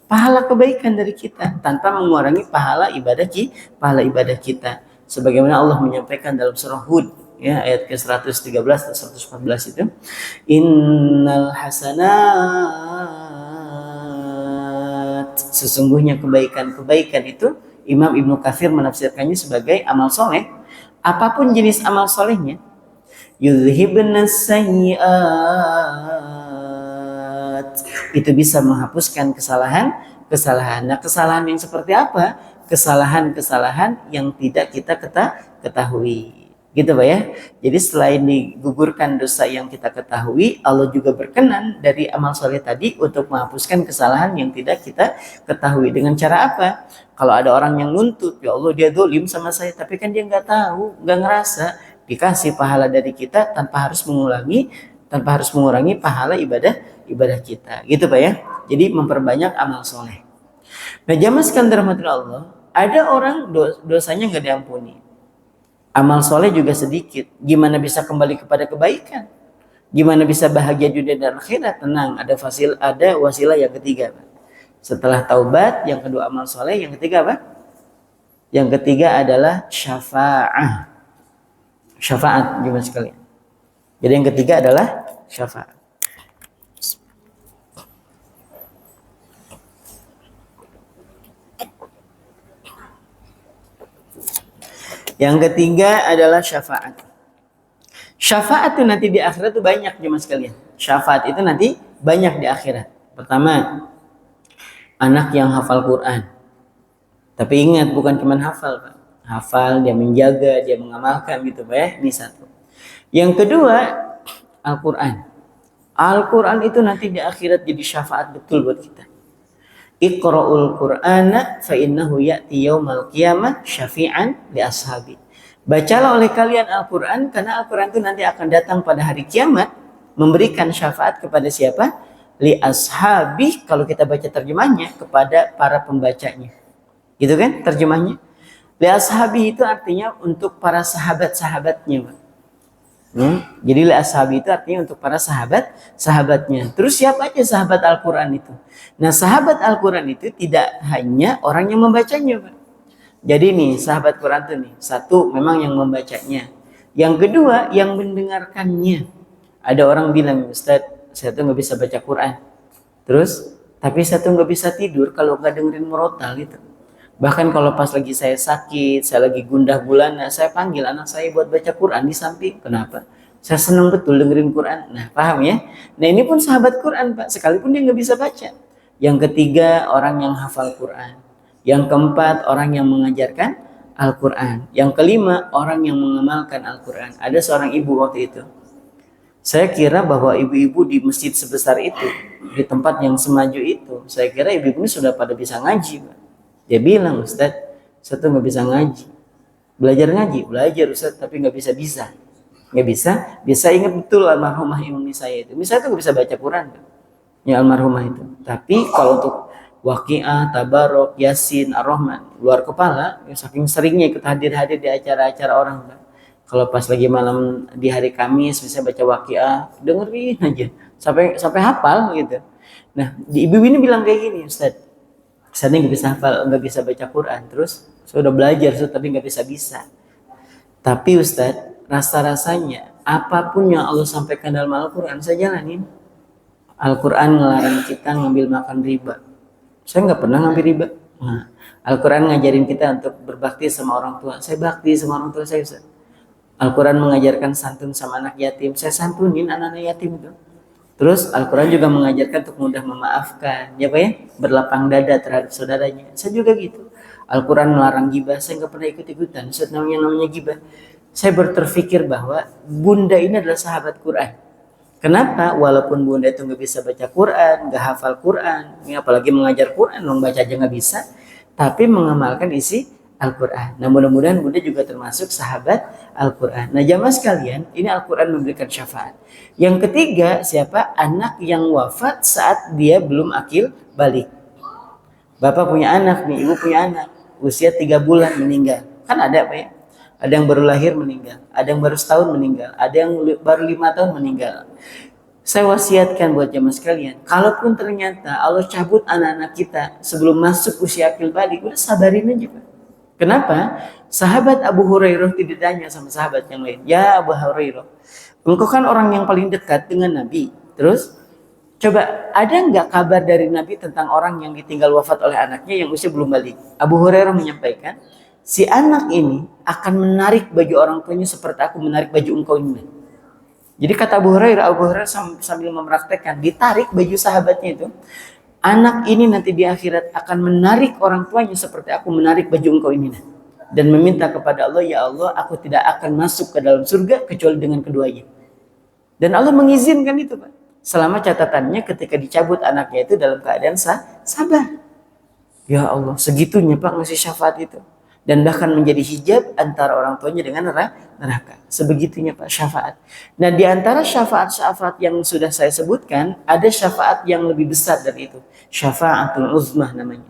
pahala kebaikan dari kita tanpa mengurangi pahala ibadah kita. Sebagaimana Allah menyampaikan dalam surah Hud, ya, ayat ke-113 atau 114 itu, innal hasanat, sesungguhnya kebaikan-kebaikan itu, Imam Ibnu Katsir menafsirkannya sebagai amal soleh. Apapun jenis amal solehnya, yudhibna sayyi'at, itu bisa menghapuskan kesalahan. Nah, kesalahan yang seperti apa? Kesalahan-kesalahan yang tidak kita ketahui. Gitu Pak ya. Jadi selain digugurkan dosa yang kita ketahui, Allah juga berkenan dari amal soleh tadi untuk menghapuskan kesalahan yang tidak kita ketahui. Dengan cara apa? Kalau ada orang yang nuntut, ya Allah dia dolim sama saya, tapi kan dia nggak tahu, nggak ngerasa, dikasih pahala dari kita tanpa harus mengurangi pahala ibadah kita. Gitu Pak ya. Jadi memperbanyak amal soleh. Nah, jamaah sekalian dirahmati Allah, ada orang dosanya nggak diampuni, amal soleh juga sedikit. Gimana bisa kembali kepada kebaikan? Gimana bisa bahagia dunia dan akhirat? Tenang, ada wasilah yang ketiga. Setelah taubat, yang kedua amal soleh, yang ketiga apa? Yang ketiga adalah syafaat. Syafaat gimana sekalian? Jadi yang ketiga adalah syafaat. Yang ketiga adalah syafaat. Syafaat itu nanti di akhirat itu banyak jemaah sekalian. Syafaat itu nanti banyak di akhirat. Pertama, anak yang hafal Quran. Tapi ingat, bukan cuma hafal, Pak. Hafal, dia menjaga, dia mengamalkan gitu, Pak ya. Ini satu. Yang kedua, Al-Quran. Al-Quran itu nanti di akhirat jadi syafaat betul buat kita. Iqra'ul Qur'ana fa innahu ya'ti yaumal qiyamah syafi'an li ashabi. Bacalah oleh kalian Al-Quran, karena Al-Quran itu nanti akan datang pada hari kiamat memberikan syafaat kepada siapa? Li ashabi, kalau kita baca terjemahnya, kepada para pembacanya. Gitu kan terjemahnya? Li ashabi itu artinya untuk para sahabat-sahabatnya. Jadi li ashabi itu artinya untuk para sahabatnya. Terus siapa aja sahabat Al-Quran itu? Nah, sahabat Al-Quran itu tidak hanya orang yang membacanya, Pak. Jadi nih sahabat Quran itu nih, satu memang yang membacanya. Yang kedua yang mendengarkannya. Ada orang bilang, Ustaz, saya tuh nggak bisa baca Quran. Terus, tapi saya tuh nggak bisa tidur kalau nggak dengerin murotal gitu. Bahkan kalau pas lagi saya sakit, saya lagi gundah gulana, saya panggil anak saya buat baca Quran di samping. Kenapa? Saya senang betul dengerin Quran. Nah, paham ya? Nah, ini pun sahabat Quran, Pak. Sekalipun dia nggak bisa baca. Yang ketiga, orang yang hafal Quran. Yang keempat, orang yang mengajarkan Al-Quran. Yang kelima, orang yang mengamalkan Al-Quran. Ada seorang ibu waktu itu. Saya kira bahwa ibu-ibu di masjid sebesar itu, di tempat yang semaju itu, saya kira ibu-ibu ini sudah pada bisa ngaji, Pak. Dia bilang, Ustaz, saya tuh nggak bisa ngaji. Belajar ngaji, belajar Ustaz, tapi nggak bisa. Nggak bisa ingat betul almarhumah ibu saya itu. Misalnya tuh nggak bisa baca Quran, ya almarhumah itu. Tapi kalau untuk Waqiah, Tabarok, Yasin, Ar-Rahman, luar kepala, saking seringnya ikut hadir-hadir di acara-acara orang. Kalau pas lagi malam di hari Kamis bisa baca Waqiah, dengerin aja sampai hafal gitu. Nah, ibu ini bilang kayak gini, Ustaz, saya nggak bisa hafal, nggak bisa baca Quran, terus saya udah belajar, Ustaz, tapi nggak bisa. Tapi Ustaz, rasa-rasanya apapun yang Allah sampaikan dalam Al-Quran saya jalanin. Al-Quran ngelarang kita ngambil makan riba. Saya nggak pernah ngambil riba. Nah, Al-Quran ngajarin kita untuk berbakti sama orang tua. Saya bakti sama orang tua saya, Ustaz. Al-Quran mengajarkan santun sama anak yatim. Saya santunin anak-anak yatim itu. Terus Al-Quran juga mengajarkan untuk mudah memaafkan, ya Pak ya, berlapang dada terhadap saudaranya. Saya juga gitu. Al-Quran melarang gibah. Saya nggak pernah ikut-ikutan. Ustaz, namanya gibah. Saya berpikir bahwa bunda ini adalah sahabat Quran. Kenapa? Walaupun bunda itu nggak bisa baca Quran, nggak hafal Quran, apalagi mengajar Quran, baca aja nggak bisa, tapi mengamalkan isi Al-Quran. Nah mudah-mudahan Bunda juga termasuk sahabat Al-Quran. Nah jamaah sekalian, ini Al-Quran memberikan syafaat. Yang ketiga, siapa? Anak yang wafat saat dia belum akil balik. Bapak punya anak nih, ibu punya anak, usia 3 bulan meninggal. Kan ada Pak ya? Ada yang baru lahir meninggal, ada yang baru setahun meninggal, ada yang baru 5 tahun meninggal. Saya wasiatkan buat jamaah sekalian, kalaupun ternyata Allah cabut anak-anak kita sebelum masuk usia akil balik, udah sabarin aja Pak. Kenapa? Sahabat Abu Hurairah tidak tanya sama sahabat yang lain. Ya Abu Hurairah, engkau kan orang yang paling dekat dengan Nabi. Terus, coba ada nggak kabar dari Nabi tentang orang yang ditinggal wafat oleh anaknya yang usia belum balik? Abu Hurairah menyampaikan, si anak ini akan menarik baju orang tuanya seperti aku menarik baju engkau ini. Jadi kata Abu Hurairah sambil mempraktekkan, ditarik baju sahabatnya itu. Anak ini nanti di akhirat akan menarik orang tuanya seperti aku menarik baju engkau ini. Dan meminta kepada Allah, ya Allah, aku tidak akan masuk ke dalam surga kecuali dengan keduanya. Dan Allah mengizinkan itu Pak. Selama catatannya ketika dicabut anaknya itu dalam keadaan sabar. Ya Allah, segitunya Pak ngasih syafaat itu. Dan bahkan menjadi hijab antara orang tuanya dengan neraka. Sebegitunya Pak syafaat. Nah di antara syafaat-syafaat yang sudah saya sebutkan, ada syafaat yang lebih besar dari itu. Syafaatul uzmah namanya.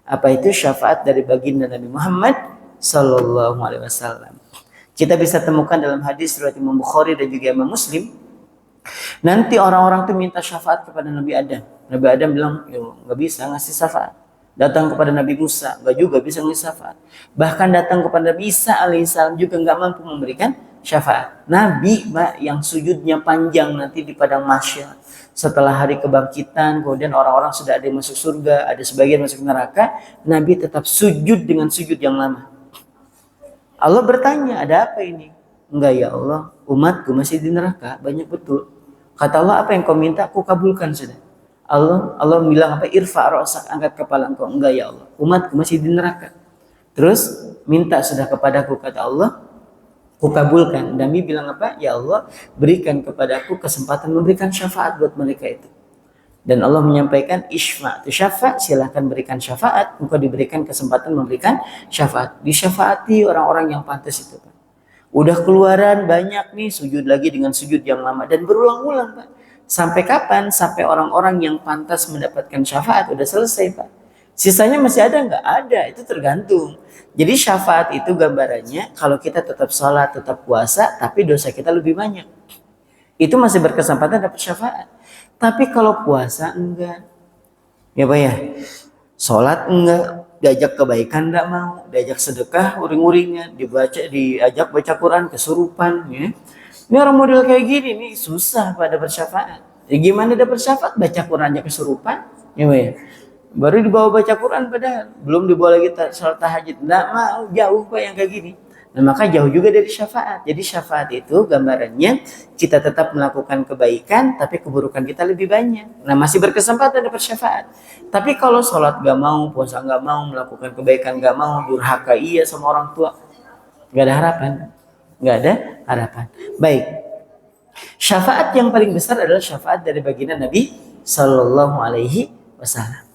Apa itu? Syafaat dari baginda Nabi Muhammad Sallallahu Alaihi Wasallam. Kita bisa temukan dalam hadis riwayat Imam Bukhari dan juga Imam Muslim. Nanti orang-orang itu minta syafaat kepada Nabi Adam. Nabi Adam bilang, ya nggak bisa ngasih syafaat. Datang kepada Nabi Musa, nggak juga bisa ngasih syafaat. Bahkan datang kepada Nabi Isa alaihissalam juga nggak mampu memberikan syafaat. Nabi Mbak, yang sujudnya panjang nanti di padang mahsyar. Setelah hari kebangkitan, kemudian orang-orang sudah ada yang masuk surga, ada sebagian masuk neraka. Nabi tetap sujud dengan sujud yang lama. Allah bertanya, ada apa ini? Enggak ya Allah, umatku masih di neraka, banyak betul. Kata Allah, apa yang kau minta, aku kabulkan sudah. Allah bilang apa? Irfa ra'sak, angkat kepala engkau. Enggak ya Allah, umatku masih di neraka. Terus minta sudah kepadaku, kata Allah, aku kabulkan. Nabi bilang apa? Ya Allah, berikan kepadaku kesempatan memberikan syafaat buat mereka itu. Dan Allah menyampaikan isma' tu syafa', silahkan berikan syafaat. Engkau diberikan kesempatan memberikan syafaat. Disyafaati orang-orang yang pantas itu Pak. Udah keluaran banyak nih, sujud lagi dengan sujud yang lama dan berulang-ulang Pak. Sampai kapan? Sampai orang-orang yang pantas mendapatkan syafaat udah selesai Pak. Sisanya masih ada nggak? Ada, itu tergantung. Jadi syafaat itu gambarannya kalau kita tetap sholat, tetap puasa, tapi dosa kita lebih banyak. Itu masih berkesempatan dapat syafaat. Tapi kalau puasa enggak. Ya Pak ya, sholat enggak, diajak kebaikan enggak mau, diajak sedekah uring-uringnya, diajak baca Quran kesurupan ya. Ini orang model kayak gini nih susah pada bersyafaat. Ya gimana dapat syafaat? Baca Qurannya kesurupan, ya Pak ya. Baru dibawa baca Quran padahal belum dibawa lagi sholat tahajud. Enggak mau, jauh Pak yang kayak gini. Nah maka jauh juga dari syafaat. Jadi syafaat itu gambarannya kita tetap melakukan kebaikan tapi keburukan kita lebih banyak. Nah masih berkesempatan dapat syafaat. Tapi kalau sholat gak mau, puasa gak mau, melakukan kebaikan gak mau, durhaka iya sama orang tua, gak ada harapan. Gak ada harapan. Baik. Syafaat yang paling besar adalah syafaat dari baginda Nabi Sallallahu Alaihi Wasallam.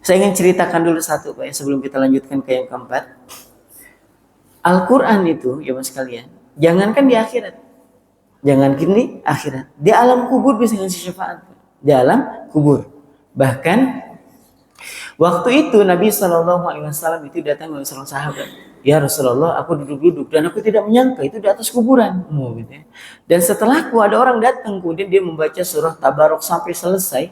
Saya ingin ceritakan dulu satu Pak ya, sebelum kita lanjutkan ke yang keempat. Al-Quran itu, ya mas kalian, jangankan di akhirat, jangankan di akhirat, di alam kubur bisa ngasih syafaat, di alam kubur. Bahkan waktu itu Nabi SAW itu datang oleh seorang sahabat, ya Rasulullah, aku duduk-duduk dan aku tidak menyangka itu di atas kuburan. Gitu ya. Dan setelahku ada orang datang, kemudian dia membaca surah Tabarok sampai selesai,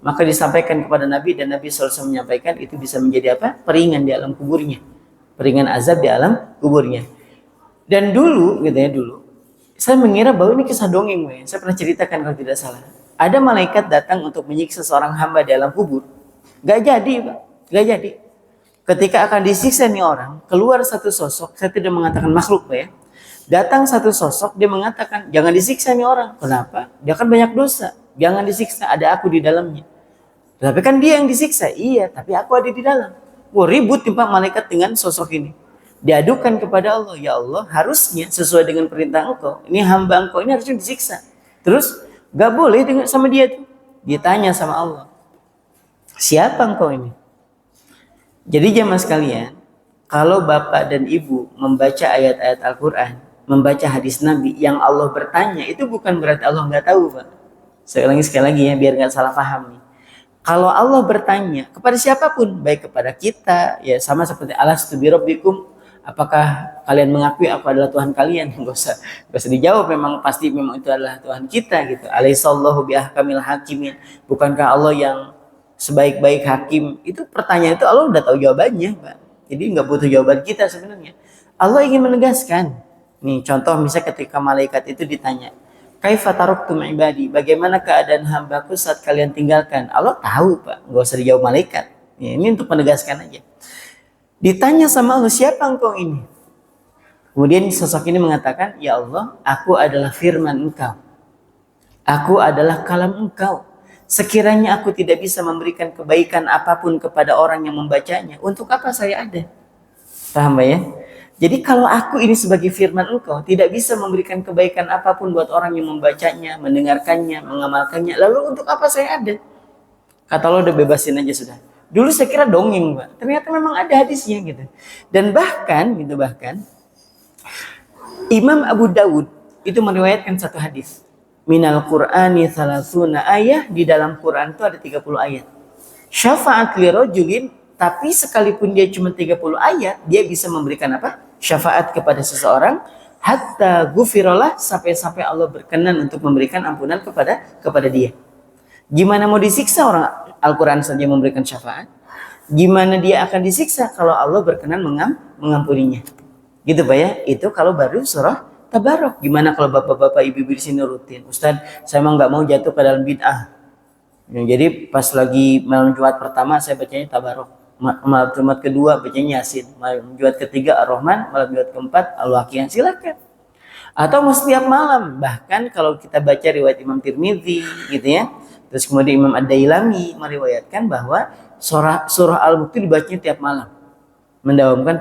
maka disampaikan kepada Nabi dan Nabi SAW menyampaikan itu bisa menjadi apa? Peringan di alam kuburnya. Peringan azab di alam kuburnya. Dan dulu gitu ya, dulu saya mengira bahwa ini kisah dongeng ya. Saya pernah ceritakan kalau tidak salah. Ada malaikat datang untuk menyiksa seorang hamba di alam kubur. Gak jadi Pak, gak jadi. Ketika akan disiksa nih orang, keluar satu sosok, saya tidak mengatakan makhluk Pak ya. Datang satu sosok, dia mengatakan jangan disiksa nih orang. Kenapa? Dia kan banyak dosa. Jangan disiksa, ada aku di dalamnya. Tapi kan dia yang disiksa. Iya, tapi aku ada di dalam. Wah, ribut nih Pak malaikat dengan sosok ini. Diadukan kepada Allah, ya Allah, harusnya sesuai dengan perintah engkau, ini hamba engkau ini harusnya disiksa. Terus gak boleh dengan sama dia tuh. Ditanya sama Allah, siapa engkau ini? Jadi jamaah sekalian, Kalau bapak dan ibu membaca ayat-ayat Al-Quran, membaca hadis Nabi yang Allah bertanya, itu bukan berarti Allah nggak tahu, Pak. Sekali lagi ya, biar nggak salah paham nih. Kalau Allah bertanya kepada siapapun, baik kepada kita, ya sama seperti alastu birabbikum, apakah kalian mengakui aku adalah Tuhan kalian? Gak usah dijawab, memang pasti memang itu adalah Tuhan kita gitu. Alaihissallahu biahkamil hakimin. Bukankah Allah yang sebaik-baik hakim? Itu pertanyaan itu Allah udah tahu jawabannya, Pak. Jadi nggak butuh jawaban kita sebenarnya. Allah ingin menegaskan. Nih contoh misalnya ketika malaikat itu ditanya, kaifa taraktum ibadi? Bagaimana keadaan hambaku saat kalian tinggalkan? Allah tahu, Pak. Nggak usah dijawab malaikat. Ya, ini untuk menegaskan aja. Ditanya sama Allah, siapa engkau ini? Kemudian sosok ini mengatakan, ya Allah, aku adalah firman engkau. Aku adalah kalam engkau. Sekiranya aku tidak bisa memberikan kebaikan apapun kepada orang yang membacanya, untuk apa saya ada? Paham ya? Jadi kalau aku ini sebagai firman engkau tidak bisa memberikan kebaikan apapun buat orang yang membacanya, mendengarkannya, mengamalkannya, lalu untuk apa saya ada? Kata Allah, udah bebasin aja sudah. Dulu saya kira dongeng, Pak. Ternyata memang ada hadisnya gitu. Dan bahkan Imam Abu Dawud itu meriwayatkan satu hadis. Minal Qur'ani salasuna ayah, di dalam Quran itu ada 30 ayat. Syafa'at li rajulin, tapi sekalipun dia cuma 30 ayat, dia bisa memberikan apa? Syafaat kepada seseorang, hatta gufirolah, sampai Allah berkenan untuk memberikan ampunan kepada dia. Gimana mau disiksa orang Al-Quran saja memberikan syafaat? Gimana dia akan disiksa kalau Allah berkenan mengampuninya? Gitu Pak ya, itu kalau baru surah Tabarok. Gimana kalau bapak-bapak ibu-ibu di sini rutin? Ustaz, saya emang nggak mau jatuh ke dalam bid'ah. Ya, jadi pas lagi malam Jumat pertama saya bacanya Tabarok. Malam Jumat kedua bacanya Yasin. Malam Jumat ketiga Ar-Rahman. Malam Jumat keempat Al-Waqiah. Silakan. Atau mau setiap malam. Bahkan kalau kita baca riwayat Imam Tirmidzi gitu ya. Terus kemudian Imam Ad-Dailami meriwayatkan bahwa surah Al-Mulk itu dibacanya tiap malam. Mendawamkan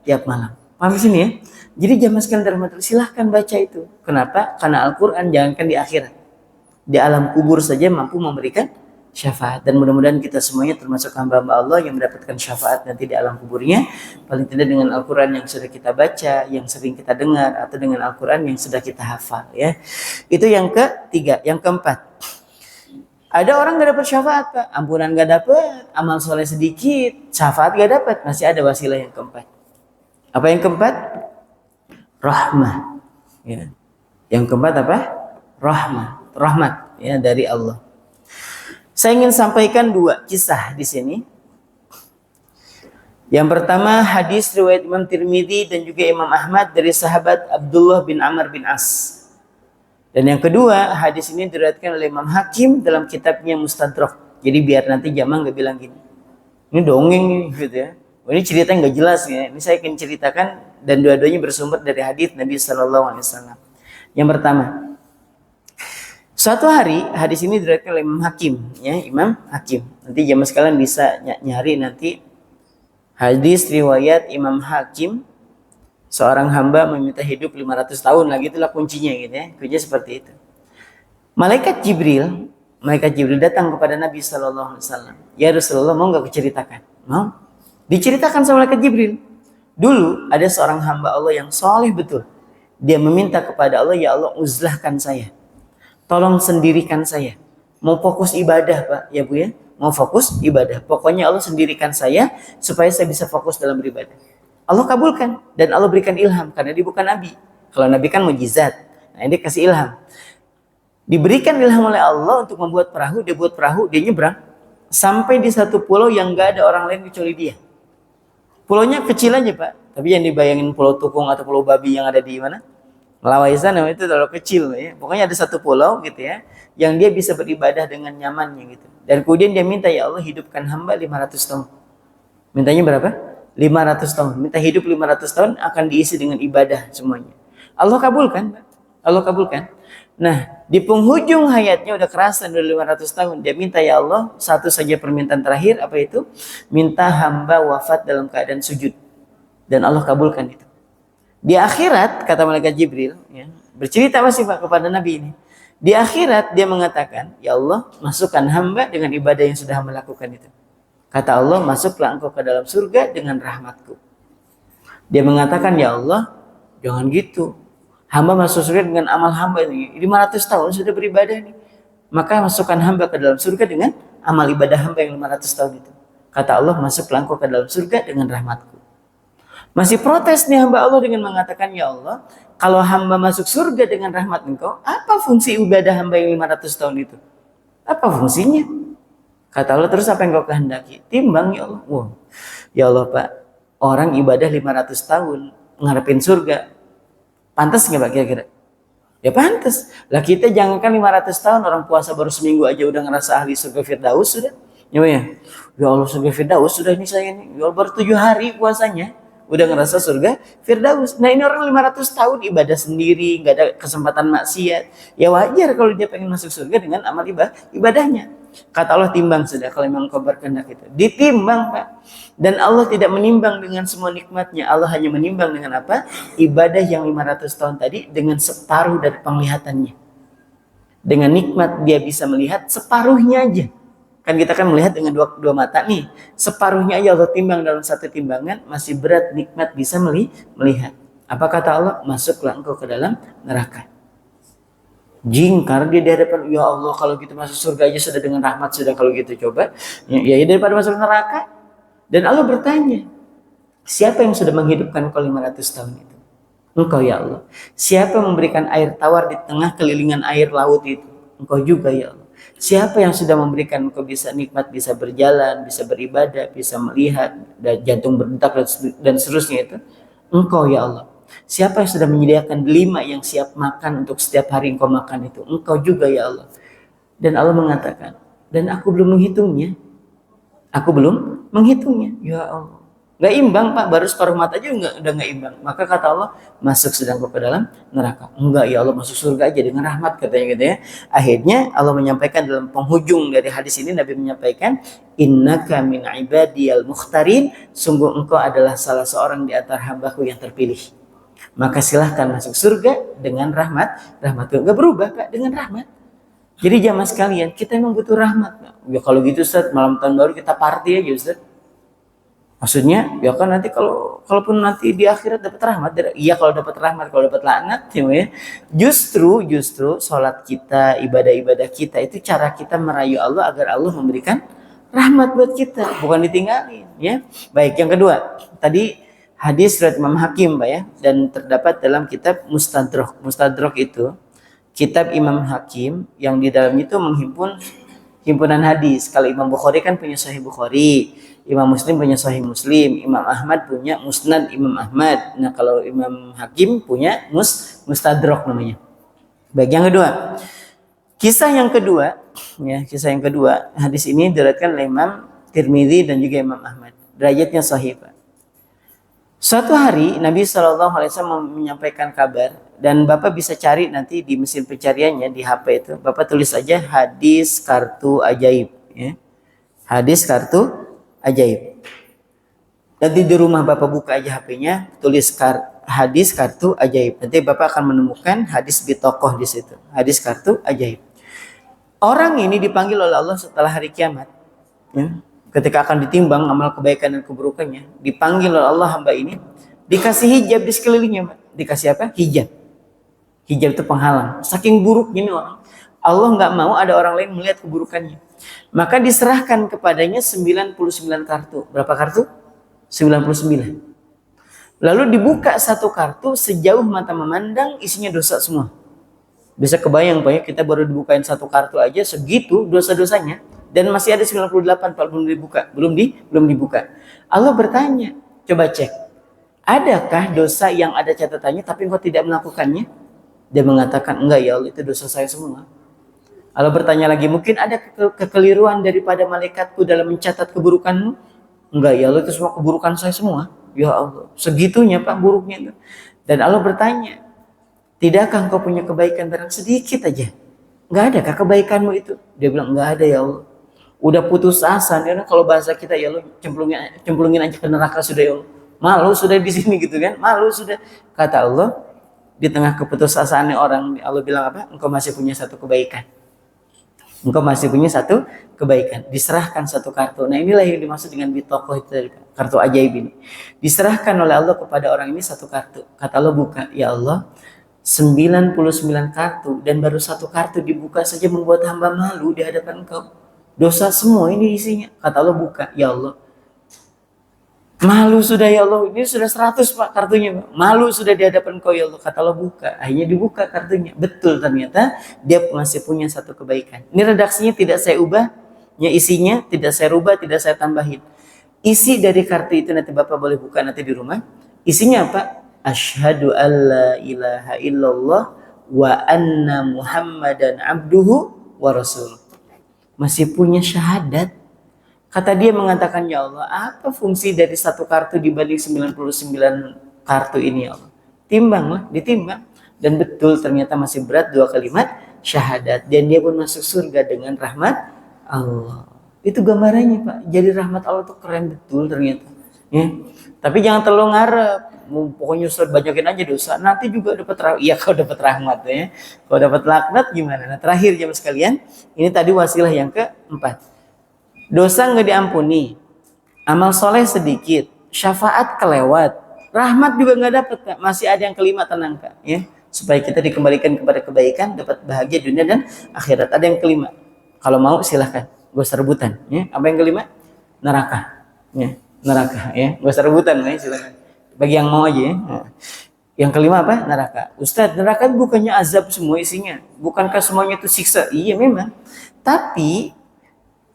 tiap malam. Paham sini ya? Jadi jamaah sekalian dirahmati, silahkan baca itu. Kenapa? Karena Al-Quran jangankan di akhirat, di alam kubur saja mampu memberikan syafaat. Dan mudah-mudahan kita semuanya termasuk hamba-hamba Allah yang mendapatkan syafaat nanti di alam kuburnya. Paling tidak dengan Al-Quran yang sudah kita baca, yang sering kita dengar, atau dengan Al-Quran yang sudah kita hafal ya. Itu yang ketiga. Yang keempat, ada orang gak dapat syafaat, Pak. Ampunan gak dapat, amal soleh sedikit, syafaat gak dapat. Masih ada wasilah yang keempat. Apa yang keempat? Rahmah. Ya. Yang keempat apa? Rahmat ya dari Allah. Saya ingin sampaikan dua kisah di sini. Yang pertama hadis riwayat Imam Tirmidzi dan juga Imam Ahmad dari sahabat Abdullah bin Amr bin As. Dan yang kedua hadis ini diriwayatkan oleh Imam Hakim dalam kitabnya Mustadrak. Jadi biar nanti jamaah nggak bilang gini, ini dongeng nih gitu ya. Ini ceritanya nggak jelas ya. Ini saya akan ceritakan dan dua-duanya bersumber dari hadis Nabi Shallallahu Alaihi Wasallam. Yang pertama, suatu hari hadis ini diriwayatkan oleh Imam Hakim, ya Imam Hakim. Nanti jamaah sekalian bisa nyari nanti hadis riwayat Imam Hakim. Seorang hamba meminta hidup 500 tahun lagi, itulah kuncinya gitu ya. Kuncinya seperti itu. Malaikat Jibril datang kepada Nabi Shallallahu Alaihi Wasallam. Ya Rasulullah, mau nggak kuceritakan? Mau? Diceritakan sama malaikat Jibril. Dulu ada seorang hamba Allah yang soleh betul. Dia meminta kepada Allah, ya Allah uzlahkan saya. Tolong sendirikan saya. Mau fokus ibadah Pak, ya Bu ya. Mau fokus ibadah. Pokoknya Allah sendirikan saya supaya saya bisa fokus dalam beribadah. Allah kabulkan dan Allah berikan ilham karena dia bukan nabi. Kalau nabi kan mujizat. Nah ini kasih ilham. Diberikan ilham oleh Allah untuk membuat perahu. Dia buat perahu, dia nyebrang. Sampai di satu pulau yang gak ada orang lain kecuali dia. Pulaunya kecil aja Pak, tapi yang dibayangin pulau Tukung atau pulau Babi yang ada di mana? Melawai sana itu terlalu kecil ya. Pokoknya ada satu pulau gitu ya, yang dia bisa beribadah dengan nyamannya gitu. Dan kemudian dia minta, ya Allah hidupkan hamba 500 tahun. Mintanya berapa? 500 tahun. Minta hidup 500 tahun akan diisi dengan ibadah semuanya. Allah kabulkan Pak. Allah kabulkan. Nah, di penghujung hayatnya udah kerasan udah 500 tahun. Dia minta, ya Allah, satu saja permintaan terakhir, apa itu? Minta hamba wafat dalam keadaan sujud. Dan Allah kabulkan itu. Di akhirat, kata malaikat Jibril, ya, bercerita masih Pak kepada Nabi ini. Di akhirat dia mengatakan, ya Allah, masukkan hamba dengan ibadah yang sudah hamba lakukan itu. Kata Allah, masuklah engkau ke dalam surga dengan rahmatku. Dia mengatakan, ya Allah, jangan gitu. Hamba masuk surga dengan amal hamba ini. 500 tahun sudah beribadah nih. Maka masukkan hamba ke dalam surga dengan amal ibadah hamba yang 500 tahun itu. Kata Allah, masuklah engkau ke dalam surga dengan rahmatku. Masih protes nih hamba Allah dengan mengatakan, ya Allah, kalau hamba masuk surga dengan rahmat engkau, apa fungsi ibadah hamba yang 500 tahun itu? Apa fungsinya? Kata Allah, terus apa yang kau kehendaki? Timbang, ya Allah. Wow. Ya Allah Pak, orang ibadah 500 tahun ngarepin surga. Pantas nggak Pak kira-kira? Ya pantas. Lah kita jangankan 500 tahun, orang puasa baru seminggu aja udah ngerasa ahli surga Firdaus sudah. Ya Allah surga Firdaus sudah ini saya ini. Ya Allah baru 7 hari puasanya udah ngerasa surga Firdaus. Nah ini orang 500 tahun ibadah sendiri, nggak ada kesempatan maksiat. Ya wajar kalau dia pengen masuk surga dengan amal ibadahnya. Kata Allah, timbang sudah kalau memang kau berkehendak itu. Ditimbang Pak. Dan Allah tidak menimbang dengan semua nikmatnya. Allah hanya menimbang dengan apa? Ibadah yang 500 tahun tadi dengan separuh dari penglihatannya. Dengan nikmat dia bisa melihat separuhnya aja. Kan kita kan melihat dengan dua mata nih. Separuhnya aja Allah timbang dalam satu timbangan. Masih berat nikmat bisa melihat. Apa kata Allah? Masuklah engkau ke dalam neraka. Jingkar dia di hadapan, ya Allah kalau gitu masuk surga aja sudah dengan rahmat sudah kalau gitu coba. Ya daripada masuk neraka. Dan Allah bertanya, siapa yang sudah menghidupkan kau 500 tahun itu? Engkau ya Allah. Siapa yang memberikan air tawar di tengah kelilingan air laut itu? Engkau juga ya Allah. Siapa yang sudah memberikan engkau bisa nikmat, bisa berjalan, bisa beribadah, bisa melihat, dan jantung berdetak dan seterusnya itu? Engkau ya Allah. Siapa yang sudah menyediakan 5 yang siap makan untuk setiap hari engkau makan itu? Engkau juga ya Allah. Dan Allah mengatakan, dan aku belum menghitungnya. Aku belum menghitungnya. Ya Allah. Gak imbang Pak, baru separuh mata aja udah gak imbang. Maka kata Allah, masuk sedang kau ke dalam neraka. Enggak ya Allah, masuk surga aja dengan rahmat katanya gitu ya. Akhirnya Allah menyampaikan dalam penghujung dari hadis ini, Nabi menyampaikan, innaka min ibadiyal mukhtarin, sungguh engkau adalah salah seorang di antara hambaku yang terpilih. Maka silahkan masuk surga dengan rahmat. Rahmat itu gak berubah Kak, dengan rahmat. Jadi jamaah sekalian, kita memang butuh rahmat. Ya kalau gitu Ustaz, malam tahun baru kita party aja Ustaz. Maksudnya, ya kan nanti kalaupun nanti di akhirat dapat rahmat, iya kalau dapat rahmat, kalau dapat laknat, ya. Justru sholat kita, ibadah-ibadah kita itu cara kita merayu Allah agar Allah memberikan rahmat buat kita, bukan ditinggalin, ya. Baik, yang kedua, tadi hadis riwayat Imam Hakim, Pak ya, dan terdapat dalam kitab Mustadrak. Mustadrak itu kitab Imam Hakim yang di dalamnya itu menghimpun himpunan hadis. Kalau Imam Bukhari kan punya Sahih Bukhari, Imam Muslim punya Sahih Muslim, Imam Ahmad punya Musnad Imam Ahmad. Nah kalau Imam Hakim punya Mustadrak namanya. Baik, yang kedua, kisah yang kedua, hadis ini diriwayatkan oleh Imam Tirmidzi dan juga Imam Ahmad. Derajatnya sahih Pak. Suatu hari Nabi SAW menyampaikan kabar, dan Bapak bisa cari nanti di mesin pencariannya di HP itu. Bapak tulis aja hadis kartu ajaib, ya. Hadis kartu ajaib. Nanti di rumah Bapak buka aja HP-nya, tulis hadis kartu ajaib. Nanti Bapak akan menemukan hadis bitokoh di situ. Hadis kartu ajaib. Orang ini dipanggil oleh Allah setelah hari kiamat, ya. Ketika akan ditimbang amal kebaikan dan keburukannya, dipanggil oleh Allah hamba ini, dikasih hijab di sekelilingnya. Dikasih apa? Hijab. Hijab itu penghalang. Saking buruknya ini orang, Allah nggak mau ada orang lain melihat keburukannya. Maka diserahkan kepadanya 99 kartu. Berapa kartu? 99. Lalu dibuka satu kartu, sejauh mata memandang isinya dosa semua. Bisa kebayang Pak ya, kita baru dibukain satu kartu aja segitu dosa-dosanya. Dan masih ada 98 Pak belum dibuka. Allah bertanya, coba cek, adakah dosa yang ada catatannya tapi engkau tidak melakukannya? Dia mengatakan, enggak ya Allah, itu dosa saya semua. Allah bertanya lagi, mungkin ada kekeliruan daripada malaikatku dalam mencatat keburukanmu? Enggak ya Allah, itu semua keburukan saya semua. Ya Allah, segitunya Pak buruknya itu. Dan Allah bertanya, tidakkah engkau punya kebaikan barang sedikit aja? Enggak adakah kebaikanmu itu? Dia bilang, enggak ada ya Allah. Udah putus asa, ya kalau bahasa kita ya Allah, cemplungin aja ke neraka sudah ya Allah. Malu sudah di sini gitu kan, malu sudah. Kata Allah, di tengah keputusasaannya orang, Allah bilang apa? Engkau masih punya satu kebaikan. Engkau masih punya satu kebaikan. Diserahkan satu kartu. Nah inilah yang dimaksud dengan bitokoh itu tadi, kartu ajaib ini. Diserahkan oleh Allah kepada orang ini satu kartu. Kata Allah, buka. Ya Allah, 99 kartu dan baru satu kartu dibuka saja membuat hamba malu di hadapan Engkau. Dosa semua ini isinya. Kata Allah, buka. Ya Allah, malu sudah ya Allah, ini sudah 100 Pak kartunya Pak. Malu sudah di hadapan Kau ya Allah. Kata Allah, buka. Akhirnya dibuka kartunya. Betul, ternyata dia masih punya satu kebaikan. Ini redaksinya tidak saya ubah, ya isinya tidak saya rubah, tidak saya tambahin. Isi dari kartu itu nanti Bapak boleh buka nanti di rumah. Isinya apa? Asyhadu alla ilaha illallah wa anna Muhammadan abduhu wa rasuluh. Masih punya syahadat. Kata dia mengatakan, ya Allah, apa fungsi dari satu kartu dibanding 99 kartu ini ya Allah? Timbanglah, ditimbang. Dan betul ternyata masih berat 2 kalimat syahadat. Dan dia pun masuk surga dengan rahmat Allah. Itu gambarannya Pak. Jadi rahmat Allah itu keren betul ternyata. Ya. Tapi jangan terlalu ngarep. Pokoknya Ustaz banyakin aja dosa. Nanti juga dapat rahmat. Iya kalau dapat rahmat ya. Kalau dapat laknat gimana? Nah terakhir jemaah sekalian. Ini tadi wasilah yang keempat. Dosa nggak diampuni, amal soleh sedikit, syafaat kelewat, rahmat juga nggak dapat Kak. Masih ada yang kelima, tenang Kak ya, supaya kita dikembalikan kepada kebaikan, dapat bahagia dunia dan akhirat. Ada yang kelima, kalau mau silahkan, gak usah rebutan ya. Apa yang kelima? Neraka ya, neraka ya, gak usah rebutan ya, silahkan. Bagi yang mau aja ya. Nah. Yang kelima apa? Neraka. Ustadz, neraka bukannya azab semua isinya? Bukankah semuanya itu siksa? Iya memang. Tapi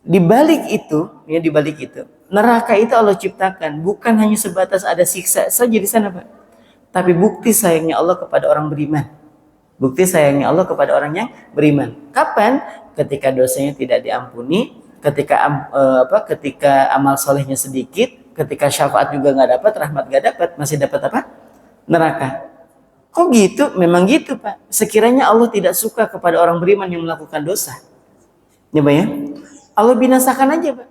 di balik itu, ya di balik itu, neraka itu Allah ciptakan bukan hanya sebatas ada siksa saja di sana Pak. Tapi bukti sayangnya Allah kepada orang beriman. Bukti sayangnya Allah kepada orang yang beriman. Kapan? Ketika dosanya tidak diampuni, ketika amal solehnya sedikit, ketika syafaat juga nggak dapat, rahmat nggak dapat, masih dapat apa? Neraka. Kok gitu? Memang gitu Pak. Sekiranya Allah tidak suka kepada orang beriman yang melakukan dosa. Coba ya. Allah binasakan aja Pak.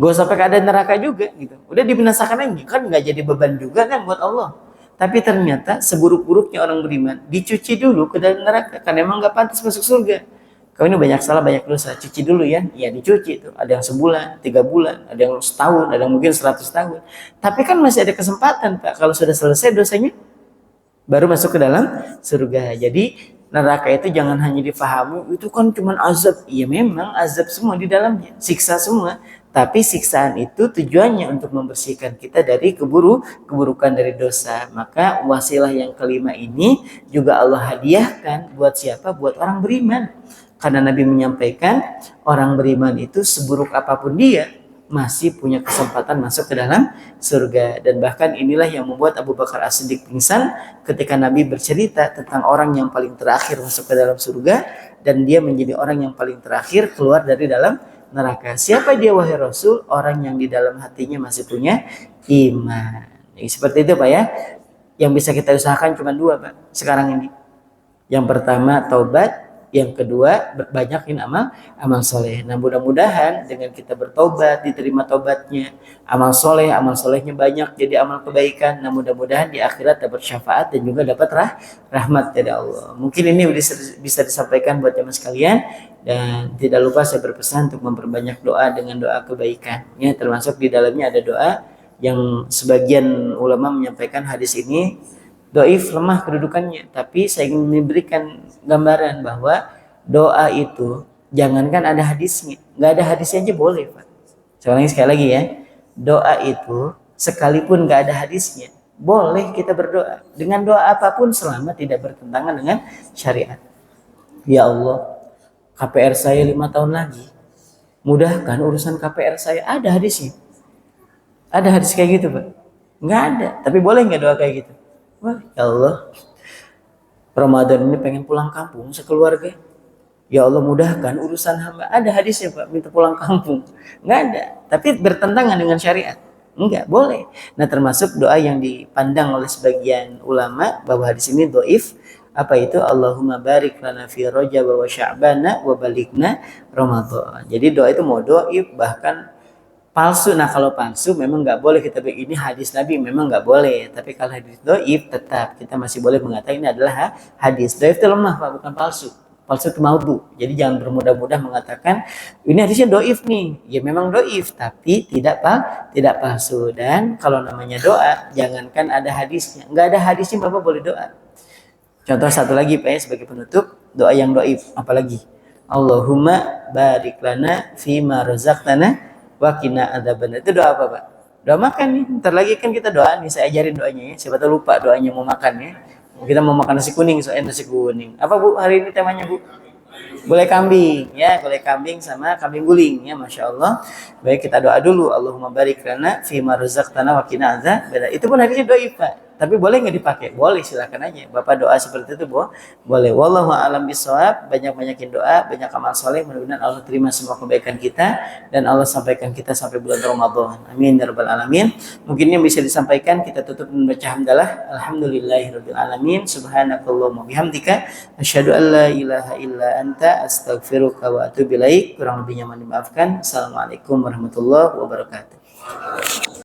Gak usah pakai ada neraka juga gitu. Udah dibinasakan aja. Kan gak jadi beban juga kan buat Allah. Tapi ternyata seburuk-buruknya orang beriman dicuci dulu ke dalam neraka. Karena emang gak pantas masuk surga. Kau ini banyak salah, banyak dosa. Cuci dulu ya. Iya dicuci itu. Ada yang sebulan, 3 bulan. Ada yang setahun, ada yang mungkin 100 tahun. Tapi kan masih ada kesempatan Pak. Kalau sudah selesai dosanya, baru masuk ke dalam surga. Jadi neraka itu jangan hanya difahami itu kan cuma azab. Iya memang azab semua di dalamnya, siksa semua. Tapi siksaan itu tujuannya untuk membersihkan kita dari keburukan dari dosa. Maka wasilah yang kelima ini juga Allah hadiahkan buat siapa? Buat orang beriman. Karena Nabi menyampaikan orang beriman itu seburuk apapun dia masih punya kesempatan masuk ke dalam surga. Dan bahkan inilah yang membuat Abu Bakar As-Siddiq pingsan ketika Nabi bercerita tentang orang yang paling terakhir masuk ke dalam surga dan dia menjadi orang yang paling terakhir keluar dari dalam neraka. Siapa dia wahai Rasul? Orang yang di dalam hatinya masih punya iman. Seperti itu Pak ya. Yang bisa kita usahakan cuma 2 Pak sekarang ini. Yang pertama taubat, yang kedua banyakin amal soleh. Nah mudah-mudahan dengan kita bertobat diterima tobatnya, amal solehnya banyak jadi amal kebaikan. Nah mudah-mudahan di akhirat dapat syafaat dan juga dapat rahmat dari Allah. Mungkin ini bisa disampaikan buat jemaah sekalian. Dan tidak lupa saya berpesan untuk memperbanyak doa dengan doa kebaikan ya, termasuk di dalamnya ada doa yang sebagian ulama menyampaikan hadis ini doif, lemah kedudukannya. Tapi saya ingin memberikan gambaran bahwa doa itu jangankan ada hadisnya, nggak ada hadisnya aja boleh Pak. Sekali lagi ya, doa itu sekalipun nggak ada hadisnya boleh kita berdoa dengan doa apapun selama tidak bertentangan dengan syariat. Ya Allah, KPR saya 5 tahun lagi, mudahkan urusan KPR saya. Ada hadisnya? Ada hadis kayak gitu Pak? Nggak ada. Tapi boleh nggak doa kayak gitu? Wah, ya Allah, Ramadan ini pengen pulang kampung sekeluarga. Ya Allah mudahkan urusan hamba. Ada hadisnya Pak, minta pulang kampung. Nggak ada. Tapi bertentangan dengan syariat. Enggak, boleh. Nah termasuk doa yang dipandang oleh sebagian ulama bahwa hadis ini doif. Apa itu? Allahumma barik lana fi Rajab wa Sya'bana wa balikna Ramadan. Jadi doa itu mau doif bahkan palsu. Nah kalau palsu memang nggak boleh kita bilang ini hadis Nabi, memang nggak boleh. Tapi kalau hadis doif tetap kita masih boleh mengatakan ini adalah hadis. Doif itu lemah Pak, bukan palsu. palsu itu maudhu. Jadi jangan bermudah-mudah mengatakan ini hadisnya doif nih. Ya memang doif, tapi tidak palsu. Dan kalau namanya doa, jangankan ada hadisnya, nggak ada hadisnya Bapak boleh doa. Contoh satu lagi Pak ya, sebagai penutup, doa yang doif, apalagi Allahumma barik lana fima razaqtana wa qina adzabannar. Itu doa apa Pak? Doa makan nih. Ntar lagi kan kita doa nih, saya ajarin doanya ya. Siapa tahu lupa doanya mau makan ya. Kita mau makan nasi kuning, soalnya nasi kuning. Apa Bu hari ini temanya Bu? Boleh kambing ya, boleh kambing sama kambing guling ya, masya Allah. Baik, kita doa dulu, Allahumma barik lana fima razaqtana wa qina adzabannar. Itu pun hadisnya doif Pak, tapi boleh nggak dipakai? Boleh, silakan aja Bapak doa seperti itu boleh. Wallahu a'lam bishawab. Banyak-banyakin doa, banyak amal soleh, mudah-mudahan Allah terima semua kebaikan kita dan Allah sampaikan kita sampai bulan Ramadan, amin ya rabbal alamin. Mungkin yang bisa disampaikan, kita tutup membaca hamdalah. Alhamdulillahirabbil alamin, subhanakallahumma bihamdika asyhadu an la ilaha illa anta astaghfiruka wa atubu ilaik. Kurang lebihnya mohon dimaafkan. Assalamualaikum warahmatullahi wabarakatuh.